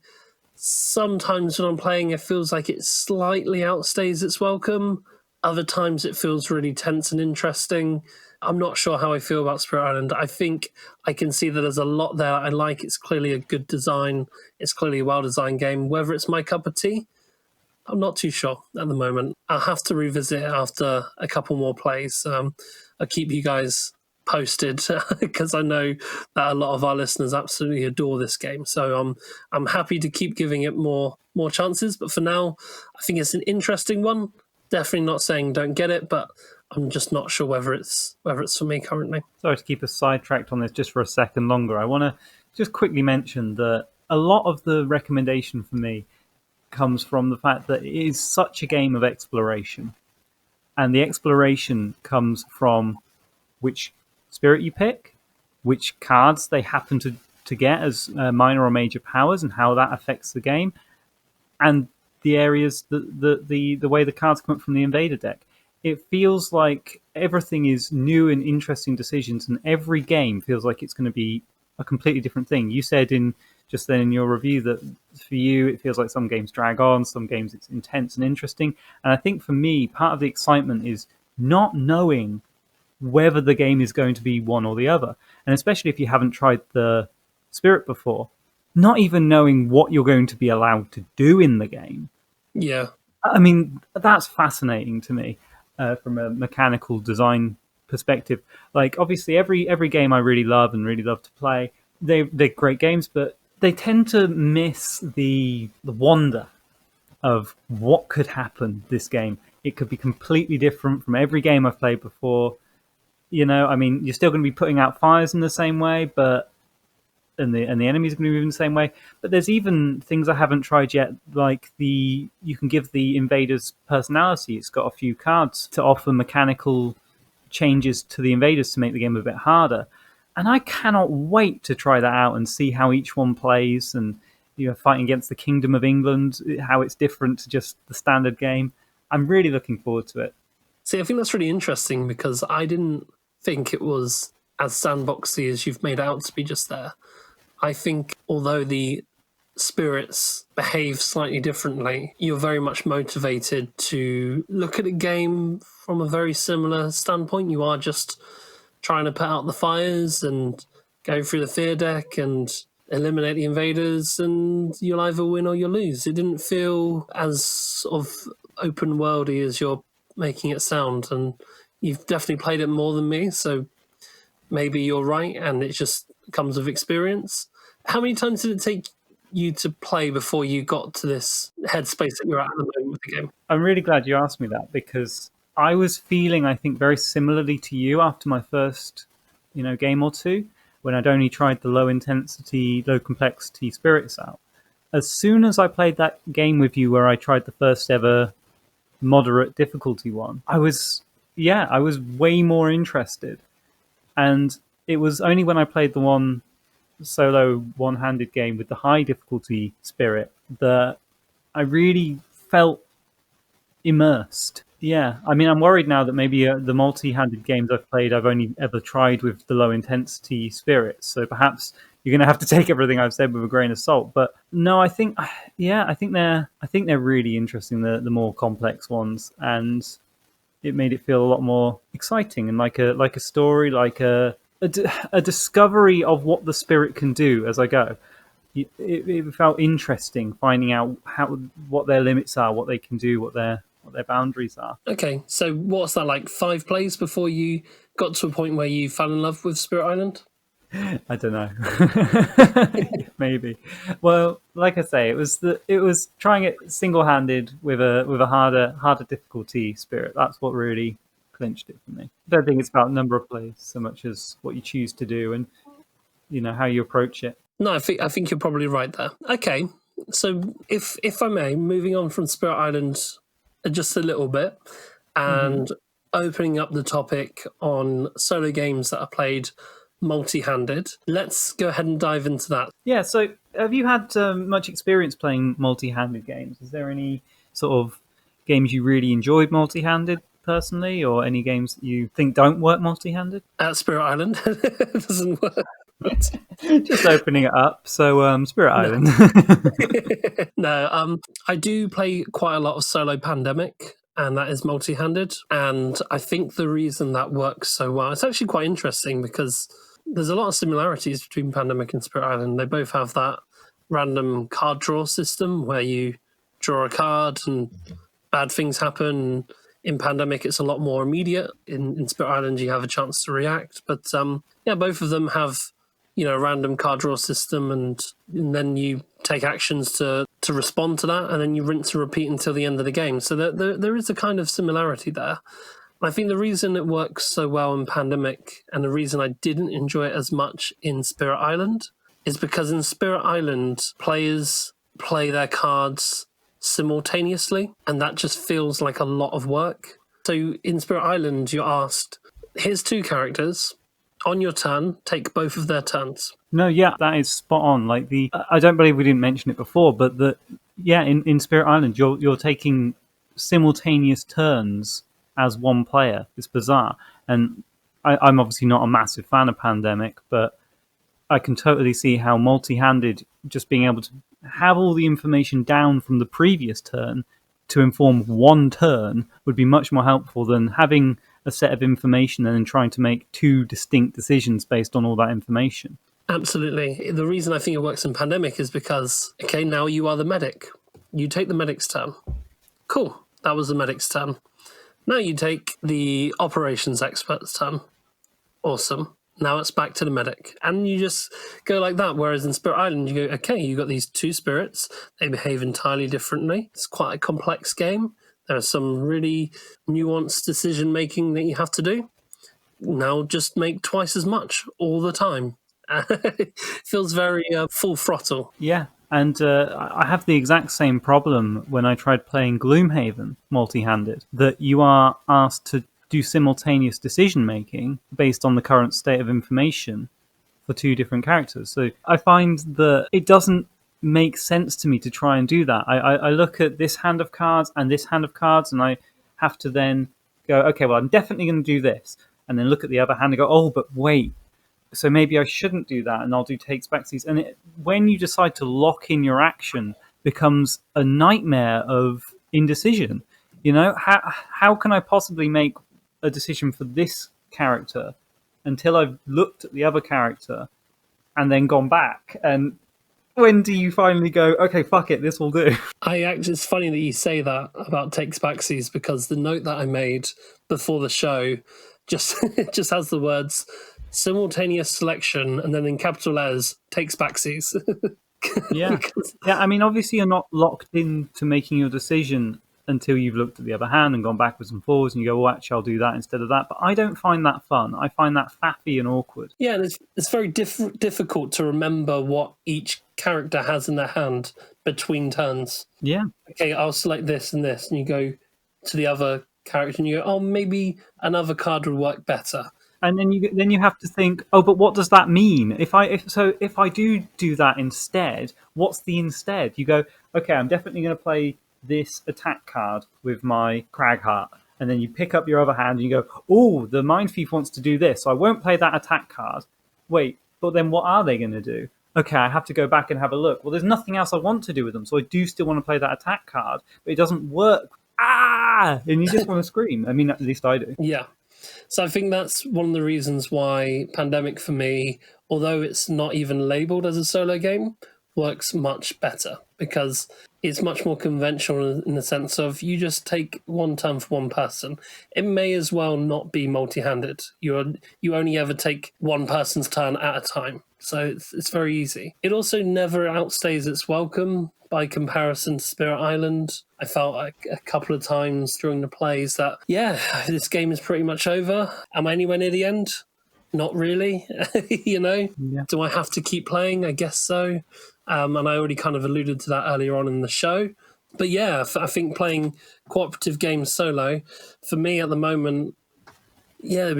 Sometimes when I'm playing, it feels like it slightly outstays its welcome. Other times it feels really tense and interesting. I'm not sure how I feel about Spirit Island. I think I can see that there's a lot there I like. It's clearly a good design. It's clearly a well-designed game. Whether it's my cup of tea, I'm not too sure at the moment. I'll have to revisit it after a couple more plays. I'll keep you guys posted because I know that a lot of our listeners absolutely adore this game. So I'm happy to keep giving it more chances. But for now, I think it's an interesting one. Definitely not saying don't get it, but I'm just not sure whether it's for me currently. Sorry to keep us sidetracked on this just for a second longer. I want to just quickly mention that a lot of the recommendation for me comes from the fact that it is such a game of exploration. And the exploration comes from which spirit you pick, which cards they happen to get as minor or major powers, and how that affects the game, and the areas, the way the cards come up from the invader deck. It feels like everything is new and interesting decisions, and every game feels like it's going to be a completely different thing. You said just then in your review that for you it feels like some games drag on, some games it's intense and interesting. And I think for me, part of the excitement is not knowing whether the game is going to be one or the other. And especially if you haven't tried the Spirit before, not even knowing what you're going to be allowed to do in the game. Yeah. I mean, that's fascinating to me from a mechanical design perspective. Like, obviously, every game I really love and really love to play, they're great games, but they tend to miss the wonder of what could happen this game. It could be completely different from every game I've played before. I mean, you're still going to be putting out fires in the same way, but and the enemies are going to move in the same way. But there's even things I haven't tried yet, like you can give the invaders personality. It's got a few cards to offer mechanical changes to the invaders to make the game a bit harder. And I cannot wait to try that out and see how each one plays. And fighting against the Kingdom of England, how it's different to just the standard game. I'm really looking forward to it. See, I think that's really interesting because I didn't think it was as sandboxy as you've made it out to be just there. I think although the spirits behave slightly differently, you're very much motivated to look at a game from a very similar standpoint. You are just trying to put out the fires and go through the fear deck and eliminate the invaders, and you'll either win or you'll lose. It didn't feel as sort of open worldy as you're making it sound, and you've definitely played it more than me, so maybe you're right and it just comes with experience. How many times did it take you to play before you got to this headspace that you're at the moment with the game? I'm really glad you asked me that, because I was feeling, I think, very similarly to you after my first, game or two, when I'd only tried the low intensity, low complexity spirits out. As soon as I played that game with you where I tried the first ever moderate difficulty one, I was way more interested. And it was only when I played the one solo one-handed game with the high difficulty spirit that I really felt immersed. Yeah, I mean, I'm worried now that maybe the multi-handed games I've played, I've only ever tried with the low intensity spirits. So perhaps you're going to have to take everything I've said with a grain of salt. But no, I think they're really interesting, the more complex ones, and it made it feel a lot more exciting and like a story, like a discovery of what the spirit can do as I go. It felt interesting finding out what their limits are, what they can do, what their boundaries are. Okay, so what's that, like 5 plays before you got to a point where you fell in love with Spirit Island? I don't know. Maybe. Well, like I say, it was trying it single-handed with a harder difficulty spirit. That's what really clinched it for me. I don't think it's about number of plays so much as what you choose to do and how you approach it. No, I think you're probably right there. Okay, so if I may, moving on from Spirit Island just a little bit and opening up the topic on solo games that are played multi-handed, let's go ahead and dive into that. Yeah, so have you had much experience playing multi-handed games? Is there any sort of games you really enjoyed multi-handed personally, or any games that you think don't work multi-handed? Spirit Island doesn't work. Just opening it up. So, Spirit Island. No, I do play quite a lot of solo Pandemic, and that is multi-handed. And I think the reason that works so well, it's actually quite interesting because there's a lot of similarities between Pandemic and Spirit Island. They both have that random card draw system where you draw a card and bad things happen. In Pandemic, it's a lot more immediate. In Spirit Island, you have a chance to react. But both of them have a random card draw system, and then you take actions to respond to that, and then you rinse and repeat until the end of the game. So there is a kind of similarity there. I think the reason it works so well in Pandemic, and the reason I didn't enjoy it as much in Spirit Island, is because in Spirit Island, players play their cards simultaneously, and that just feels like a lot of work. So in Spirit Island, you're asked, here's 2 characters. On your turn, take both of their turns. No, yeah, that is spot on. Like I don't believe we didn't mention it before, but in Spirit Island, you're taking simultaneous turns as one player. It's bizarre, and I'm obviously not a massive fan of Pandemic, but I can totally see how multi-handed, just being able to have all the information down from the previous turn to inform one turn would be much more helpful than having a set of information and then trying to make 2 distinct decisions based on all that information. Absolutely. The reason I think it works in Pandemic is because, okay, now you are the medic. You take the medic's turn. Cool. That was the medic's turn. Now you take the operations expert's turn. Awesome. now it's back to the medic. And you just go like that. Whereas in Spirit Island, you go, okay, you've got these two spirits. They behave entirely differently. It's quite a complex game. There are some really nuanced decision making that you have to do. Now just make twice as much all the time. It feels very full throttle. Yeah, and I have the exact same problem when I tried playing Gloomhaven multi-handed, that you are asked to do simultaneous decision making based on the current state of information for two different characters. So I find that it doesn't make sense to me to try and do that. I look at this hand of cards and this hand of cards, and I have to then go, okay, well, I'm definitely going to do this. And then look at the other hand and go, oh, but wait, so maybe I shouldn't do that, and I'll do takes backsies. And when you decide to lock in your action, becomes a nightmare of indecision. You know, how can I possibly make a decision for this character until I've looked at the other character and then gone back? And when do you finally go, okay, fuck it, this will do? It's funny that you say that about takes backsies, because the note that I made before the show just just has the words simultaneous selection and then in capital letters takes backsies. Yeah. Yeah, I mean, obviously you're not locked into making your decision until you've looked at the other hand and gone backwards and forwards and you go, well, actually, I'll do that instead of that. But I don't find that fun. I find that faffy and awkward. Yeah, and it's very difficult to remember what each character has in their hand between turns. Yeah. Okay, I'll select this and this, and you go to the other character and you go, oh, maybe another card would work better. And then you have to think, oh, but what does that mean? If I do that instead, what's the instead? You go, okay, I'm definitely going to play this attack card with my Cragheart, and then you pick up your other hand and you go, oh, the Mind Thief wants to do this, so I won't play that attack card. Wait, but then what are they going to do? Okay, I have to go back and have a look. Well, there's nothing else I want to do with them, so I do still want to play that attack card, but it doesn't work. Ah! And you just want to scream. I mean, at least I do. Yeah. So I think that's one of the reasons why Pandemic, for me, although it's not even labeled as a solo game, works much better, because it's much more conventional in the sense of you just take one turn for one person. It may as well not be multi-handed. You only ever take one person's turn at a time, so it's very easy. It also never outstays its welcome by comparison to Spirit Island. I felt like a couple of times during the plays that, yeah, this game is pretty much over. Am I anywhere near the end? Not really. You know? Yeah. Do I have to keep playing? I guess so. And I already kind of alluded to that earlier on in the show. But yeah, I think playing cooperative games solo, for me at the moment, yeah,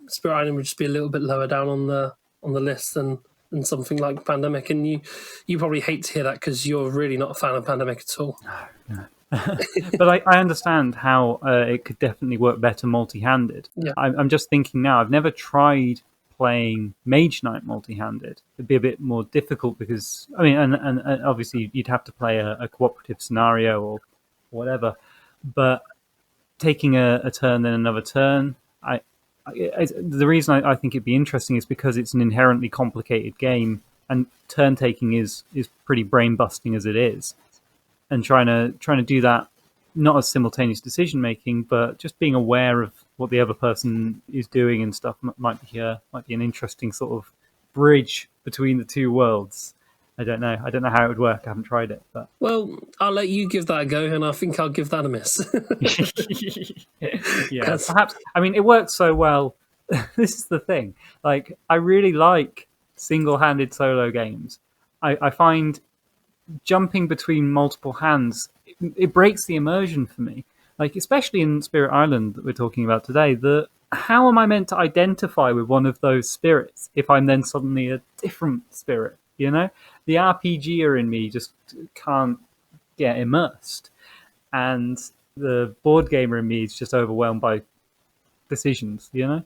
Spirit Island would just be a little bit lower down on the list than something like Pandemic. And you probably hate to hear that because you're really not a fan of Pandemic at all. No. But I understand how it could definitely work better multi-handed. Yeah. I'm just thinking now, I've never tried playing Mage Knight multi-handed. It'd be a bit more difficult because, I mean, and obviously you'd have to play a cooperative scenario or whatever. But taking a turn, then another turn, the reason I think it'd be interesting is because it's an inherently complicated game, and turn taking is pretty brain busting as it is. And trying to do that, not as simultaneous decision making, but just being aware of what the other person is doing and stuff might be an interesting sort of bridge between the two worlds. I don't know how it would work. I haven't tried it, but well, I'll let you give that a go, and I think I'll give that a miss. Yeah, perhaps. I mean, it works so well. This is the thing. Like, I really like single-handed solo games. I find jumping between multiple hands, it breaks the immersion for me. Like, especially in Spirit Island that we're talking about today, how am I meant to identify with one of those spirits if I'm then suddenly a different spirit? You know, the RPGer in me just can't get immersed, and the board gamer in me is just overwhelmed by decisions. You know,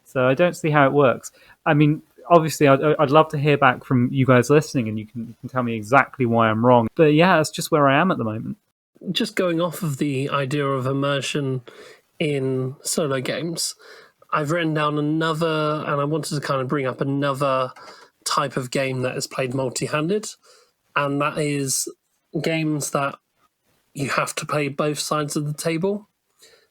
so I don't see how it works. I mean, obviously, I'd love to hear back from you guys listening, and you can tell me exactly why I'm wrong. But yeah, that's just where I am at the moment. Just going off of the idea of immersion in solo games, I've written down another, and I wanted to kind of bring up another type of game that is played multi-handed, and that is games that you have to play both sides of the table.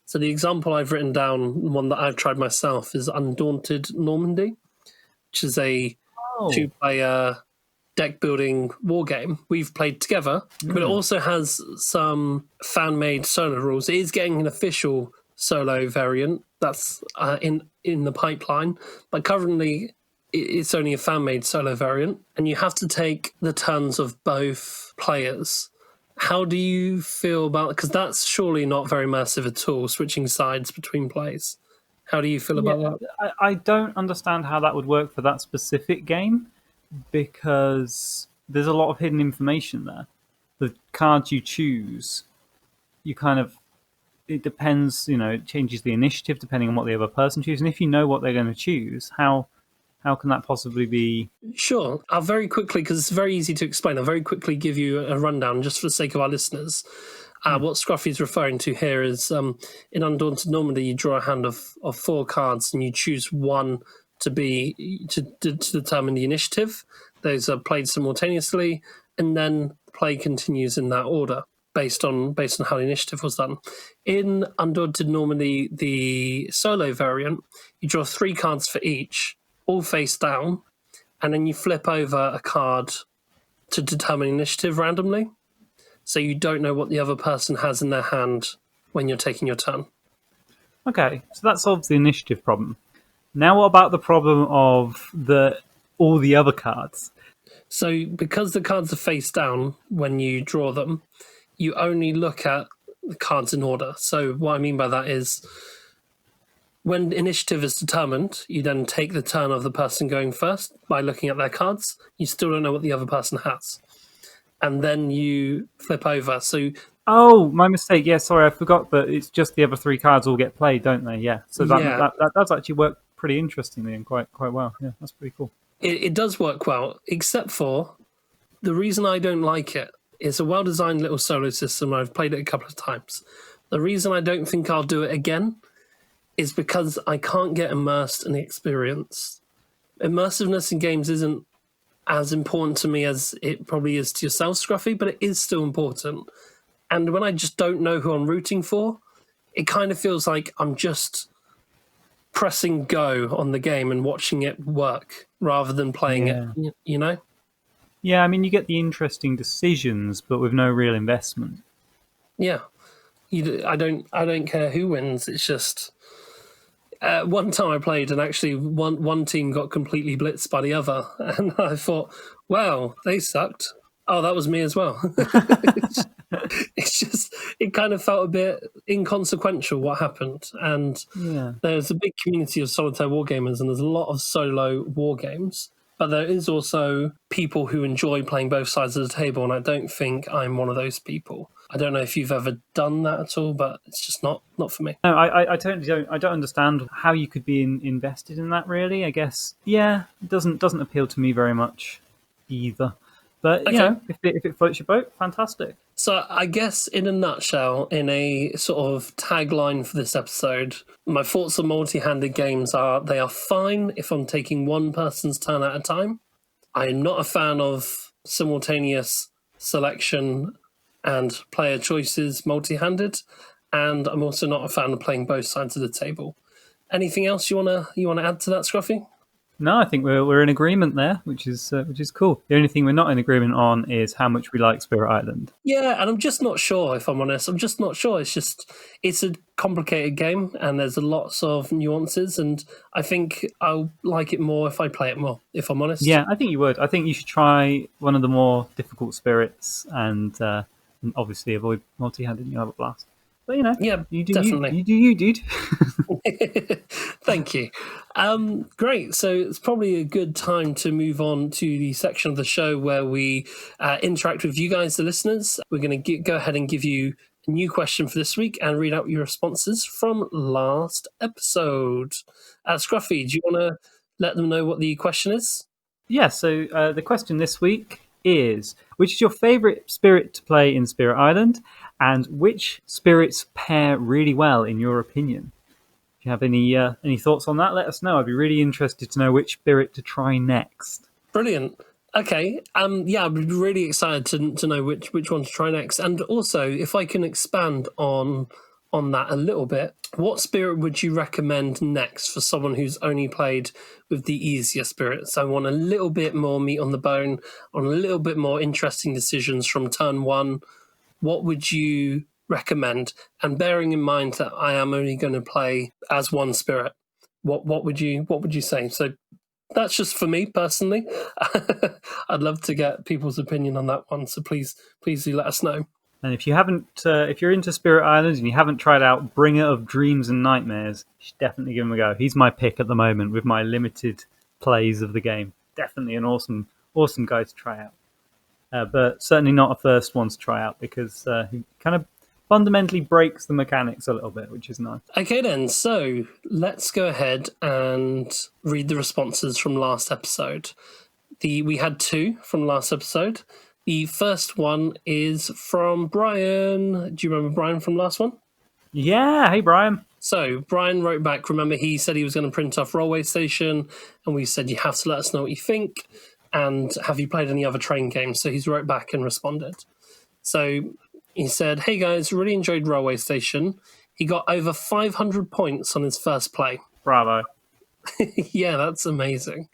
So the example I've written down, one that I've tried myself, is Undaunted Normandy, which is a two-player deck building war game we've played together, but it also has some fan-made solo rules. It is getting an official solo variant that's in the pipeline, but currently it's only a fan-made solo variant, and you have to take the turns of both players. How do you feel about, because that's surely not very immersive at all, switching sides between plays. How do you feel about that? I don't understand how that would work for that specific game, because there's a lot of hidden information there. The cards you choose, it depends, it changes the initiative depending on what the other person chooses. And if you know what they're going to choose, how can that possibly be? Sure. I'll very quickly, because it's very easy to explain, I'll very quickly give you a rundown just for the sake of our listeners. What Scruffy is referring to here is in Undaunted Normandy, you draw a hand of 4 cards and you choose one to determine the initiative. Those are played simultaneously, and then play continues in that order based on how the initiative was done. In Undaunted Normandy, the solo variant, you draw 3 cards for each, all face down, and then you flip over a card to determine initiative randomly. So you don't know what the other person has in their hand when you're taking your turn. Okay, so that solves the initiative problem. Now what about the problem of all the other cards? So because the cards are face down when you draw them, you only look at the cards in order. So what I mean by that is when initiative is determined, you then take the turn of the person going first by looking at their cards. You still don't know what the other person has. And then you flip over. So oh, my mistake. Yeah, sorry, I forgot that it's just the other 3 cards all get played, don't they? Yeah. So that does actually work pretty interestingly and quite well. Yeah, that's pretty cool. It does work well, except for the reason I don't like it. It's a well-designed little solo system. I've played it a couple of times. The reason I don't think I'll do it again is because I can't get immersed in the experience. Immersiveness in games isn't as important to me as it probably is to yourself, Scruffy, but it is still important. And when I just don't know who I'm rooting for, it kind of feels like I'm just pressing go on the game and watching it work rather than playing it, you know? Yeah, I mean, you get the interesting decisions, but with no real investment. Yeah. I don't care who wins. It's just one time I played and actually one team got completely blitzed by the other, and I thought, wow, they sucked. Oh, that was me as well. It kind of felt a bit inconsequential what happened. And there's a big community of solitaire wargamers, and there's a lot of solo war games. But there is also people who enjoy playing both sides of the table, and I don't think I'm one of those people. I don't know if you've ever done that at all, but it's just not for me. No, I totally don't. I don't understand how you could be invested in that. Really, I guess. Yeah, it doesn't appeal to me very much either. But if it floats your boat, fantastic. So I guess in a nutshell, in a sort of tagline for this episode, my thoughts on multi-handed games are they are fine if I'm taking one person's turn at a time. I am not a fan of simultaneous selection and player choices multi-handed, and I'm also not a fan of playing both sides of the table. Anything else you wanna add to that, Scruffy? No, I think we're in agreement there, which is cool. The only thing we're not in agreement on is how much we like Spirit Island. Yeah, and I'm just not sure, if I'm honest. I'm just not sure. It's a complicated game, and there's lots of nuances, and I think I'll like it more if I play it more, if I'm honest. Yeah, I think you would. I think you should try one of the more difficult spirits, and obviously avoid multi-handed, and you'll have a blast. But yeah, you do definitely. you do you, dude. Thank you. Great. So it's probably a good time to move on to the section of the show where we interact with you guys, the listeners. We're going to go ahead and give you a new question for this week and read out your responses from last episode. Scruffy, do you want to let them know what the question is? Yeah, so the question this week is, which is your favourite spirit to play in Spirit Island, and which spirits pair really well in your opinion? If you have any thoughts on that, let us know. I'd be really interested to know which spirit to try next. Brilliant. Okay. Yeah, I'd be really excited to know which one to try next. And also, if I can expand on on that a little bit, what spirit would you recommend next for someone who's only played with the easier spirit? So I want a little bit more meat on the bone, on a little bit more interesting decisions from turn one. What would you recommend? And bearing in mind that I am only going to play as one spirit, what would you say? So that's just for me personally. I'd love to get people's opinion on that one. So please do let us know. And if you haven't, if you're into Spirit Island and you haven't tried out Bringer of Dreams and Nightmares, you should definitely give him a go. He's my pick at the moment with my limited plays of the game. Definitely an awesome guy to try out. But certainly not a first one to try out because he kind of fundamentally breaks the mechanics a little bit, which is nice. Okay then, so let's go ahead and read the responses from last episode. We had 2 from last episode. The first one is from Brian. Do you remember Brian from last one? Yeah, hey Brian. So Brian wrote back, remember he said he was going to print off Railway Station, and we said you have to let us know what you think, and have you played any other train games? So he's wrote back and responded. So he said, hey guys, really enjoyed Railway Station. He got over 500 points on his first play. Bravo. Yeah, that's amazing.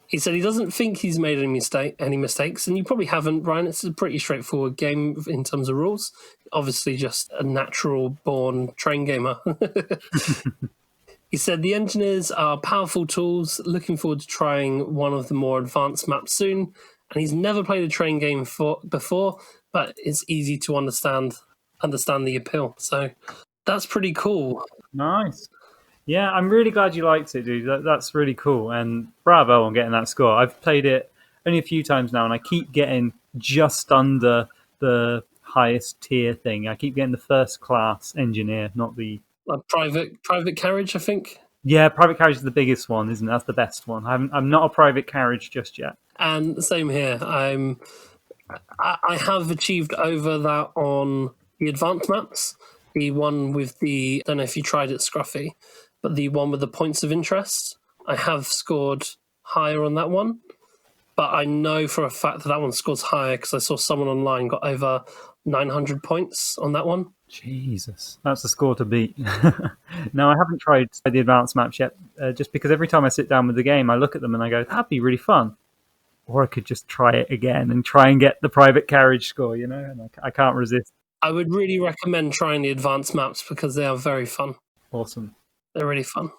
He said he doesn't think he's made any mistakes, and you probably haven't, Brian. It's a pretty straightforward game in terms of rules. Obviously just a natural-born train gamer. He said the engineers are powerful tools, looking forward to trying one of the more advanced maps soon, and he's never played a train game before, but it's easy to understand the appeal. So that's pretty cool. Nice. Yeah, I'm really glad you liked it, dude. That's really cool. And bravo on getting that score. I've played it only a few times now, and I keep getting just under the highest tier thing. I keep getting the first class engineer, not the... private carriage, I think. Yeah, private carriage is the biggest one, isn't it? That's the best one. I'm not a private carriage just yet. And same here. I have achieved over that on the advanced maps. The one with I don't know if you tried it, Scruffy, but the one with the points of interest, I have scored higher on that one. But I know for a fact that one scores higher because I saw someone online got over 900 points on that one. Jesus, that's a score to beat. No, I haven't tried the advanced maps yet, just because every time I sit down with the game, I look at them and I go, that'd be really fun. Or I could just try it again and try and get the private carriage score, and I can't resist. I would really recommend trying the advanced maps because they are very fun. Awesome. They're really fun.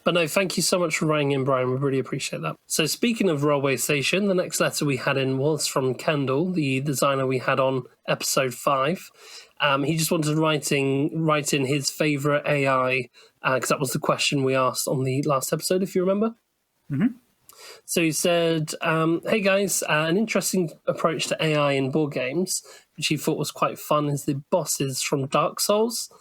But no, thank you so much for writing in, Brian. We really appreciate that. So speaking of Railway Station, the next letter we had in was from Kendall, the designer we had on episode 5. He just wanted to write in his favourite AI, because that was the question we asked on the last episode, if you remember. Mm-hmm. So he said, hey guys, an interesting approach to AI in board games, which he thought was quite fun, is the bosses from Dark Souls.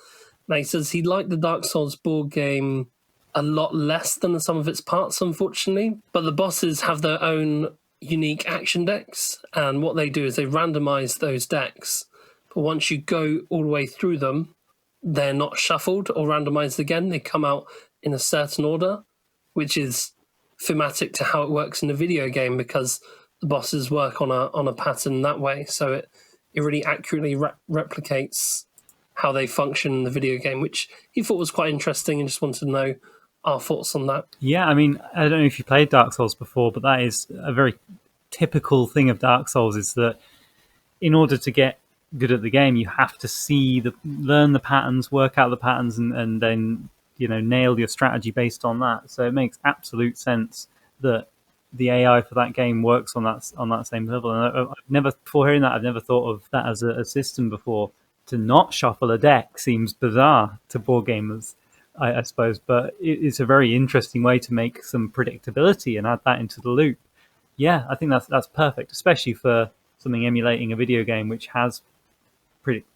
Now he says he liked the Dark Souls board game a lot less than the sum of its parts, unfortunately, but the bosses have their own unique action decks, and what they do is they randomize those decks, but once you go all the way through them, they're not shuffled or randomized again. They come out in a certain order, which is thematic to how it works in a video game because the bosses work on a pattern that way, so it really accurately replicates how they function in the video game, which he thought was quite interesting and just wanted to know our thoughts on that. Yeah, I mean, I don't know if you played Dark Souls before, but that is a very typical thing of Dark Souls, is that in order to get good at the game, you have to learn the patterns, work out the patterns, and then nail your strategy based on that. So it makes absolute sense that the AI for that game works on that same level. And before hearing that, I've never thought of that as a system before. To not shuffle a deck seems bizarre to board gamers, I suppose, but it's a very interesting way to make some predictability and add that into the loop. Yeah, I think that's perfect, especially for something emulating a video game which has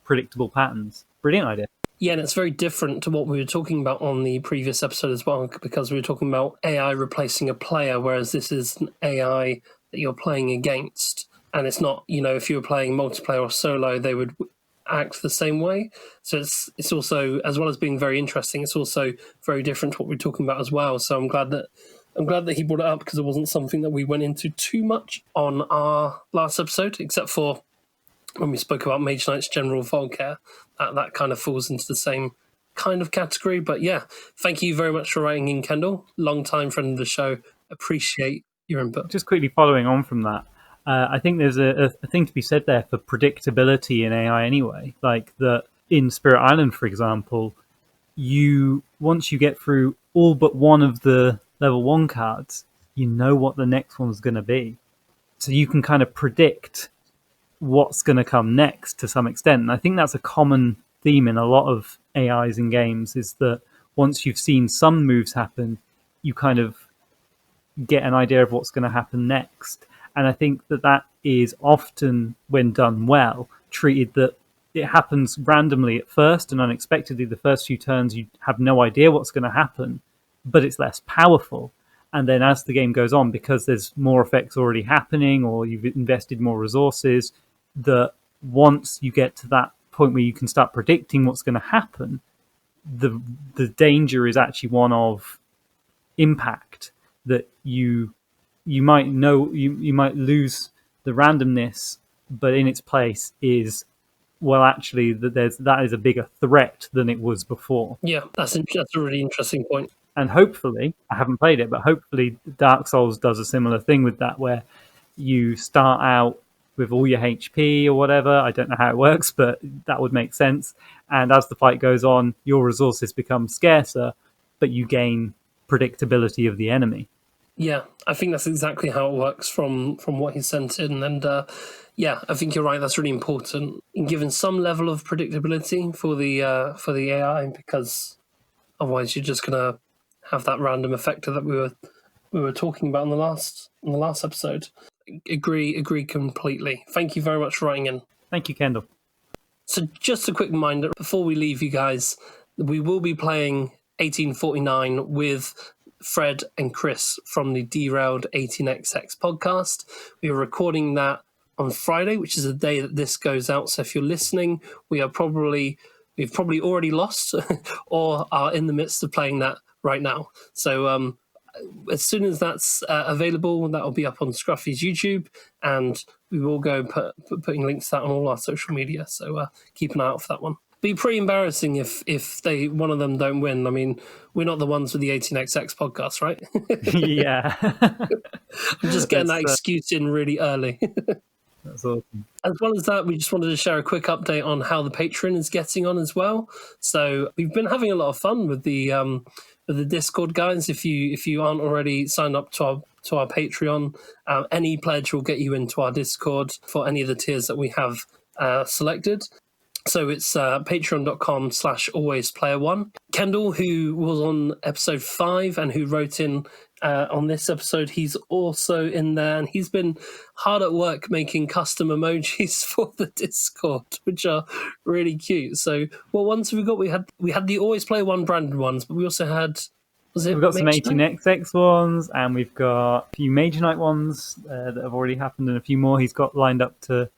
predictable patterns. Brilliant idea. Yeah, and it's very different to what we were talking about on the previous episode as well, because we were talking about AI replacing a player, whereas this is an AI that you're playing against. And it's not, if you were playing multiplayer or solo, they would act the same way. So it's also, as well as being very interesting, it's also very different to what we're talking about as well. So I'm glad that he brought it up, because it wasn't something that we went into too much on our last episode, except for when we spoke about Mage Knight's General Volcare, that kind of falls into the same kind of category. But yeah, thank you very much for writing in, Kendall. Long-time friend of the show. Appreciate your input. Just quickly following on from that, I think there's a thing to be said there for predictability in AI anyway. Like that in Spirit Island, for example, once you get through all but one of the level 1 cards, you know what the next one's going to be. So you can kind of predict what's going to come next to some extent. And I think that's a common theme in a lot of AIs in games, is that once you've seen some moves happen, you kind of get an idea of what's going to happen next. And I think that is often, when done well, treated that it happens randomly at first and unexpectedly. The first few turns, you have no idea what's going to happen, but it's less powerful. And then as the game goes on, because there's more effects already happening or you've invested more resources, that once you get to that point where you can start predicting what's going to happen, the danger is actually one of impact, that you might know you might lose the randomness, but in its place is, well, actually that is a bigger threat than it was before. Yeah, that's a really interesting point. And hopefully, I haven't played it, but hopefully Dark Souls does a similar thing with that, where you start out with all your HP or whatever. I don't know how it works, but that would make sense. And as the fight goes on, your resources become scarcer, but you gain predictability of the enemy. Yeah, I think that's exactly how it works from what he sent in. And yeah, I think you're right. That's really important in giving some level of predictability for the AI, because otherwise you're just gonna have that random effect that we were talking about in the last episode. Agree completely. Thank you very much for writing in. Thank you, Kendall. So just a quick reminder before we leave you guys, we will be playing 1849 with Fred and Chris from the Derailed 18XX podcast. We are recording that on Friday, which is the day that this goes out. So if you're listening, we've probably already lost or are in the midst of playing that right now. So as soon as that's available, that will be up on Scruffy's YouTube, and we will go putting links to that on all our social media. So keep an eye out for that one. Be pretty embarrassing if one of them don't win. I mean, we're not the ones with the 18XX podcast, right? Yeah. I'm just getting that excuse in really early. That's awesome. As well as that, we just wanted to share a quick update on how the Patreon is getting on as well. So we've been having a lot of fun with the Discord, guys. If you aren't already signed up to our Patreon, any pledge will get you into our Discord for any of the tiers that we have selected. So it's patreon.com/alwaysplayer1. Kendall, who was on episode 5 and who wrote in on this episode, he's also in there, and he's been hard at work making custom emojis for the Discord, which are really cute. So what ones have we got? We had the Always Player One branded ones, but we also had... We've got some 18XX ones, and we've got a few Mage Knight ones that have already happened, and a few more he's got lined up to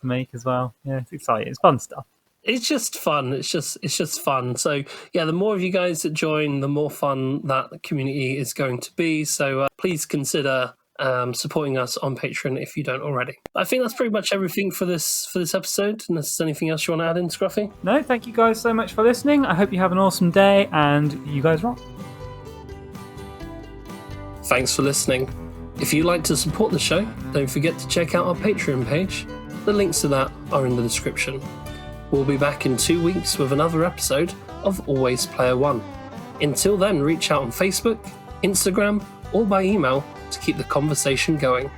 make as well. Yeah, it's exciting. It's fun stuff. It's just fun. It's just fun. So yeah, the more of you guys that join, the more fun that community is going to be. So please consider supporting us on Patreon if you don't already. I think that's pretty much everything for this episode. Unless there's anything else you want to add in, Scruffy? No, thank you guys so much for listening. I hope you have an awesome day, and you guys rock. Thanks for listening. If you'd like to support the show, don't forget to check out our Patreon page. The links to that are in the description. We'll be back in 2 weeks with another episode of Always Player One. Until then, reach out on Facebook, Instagram, or by email to keep the conversation going.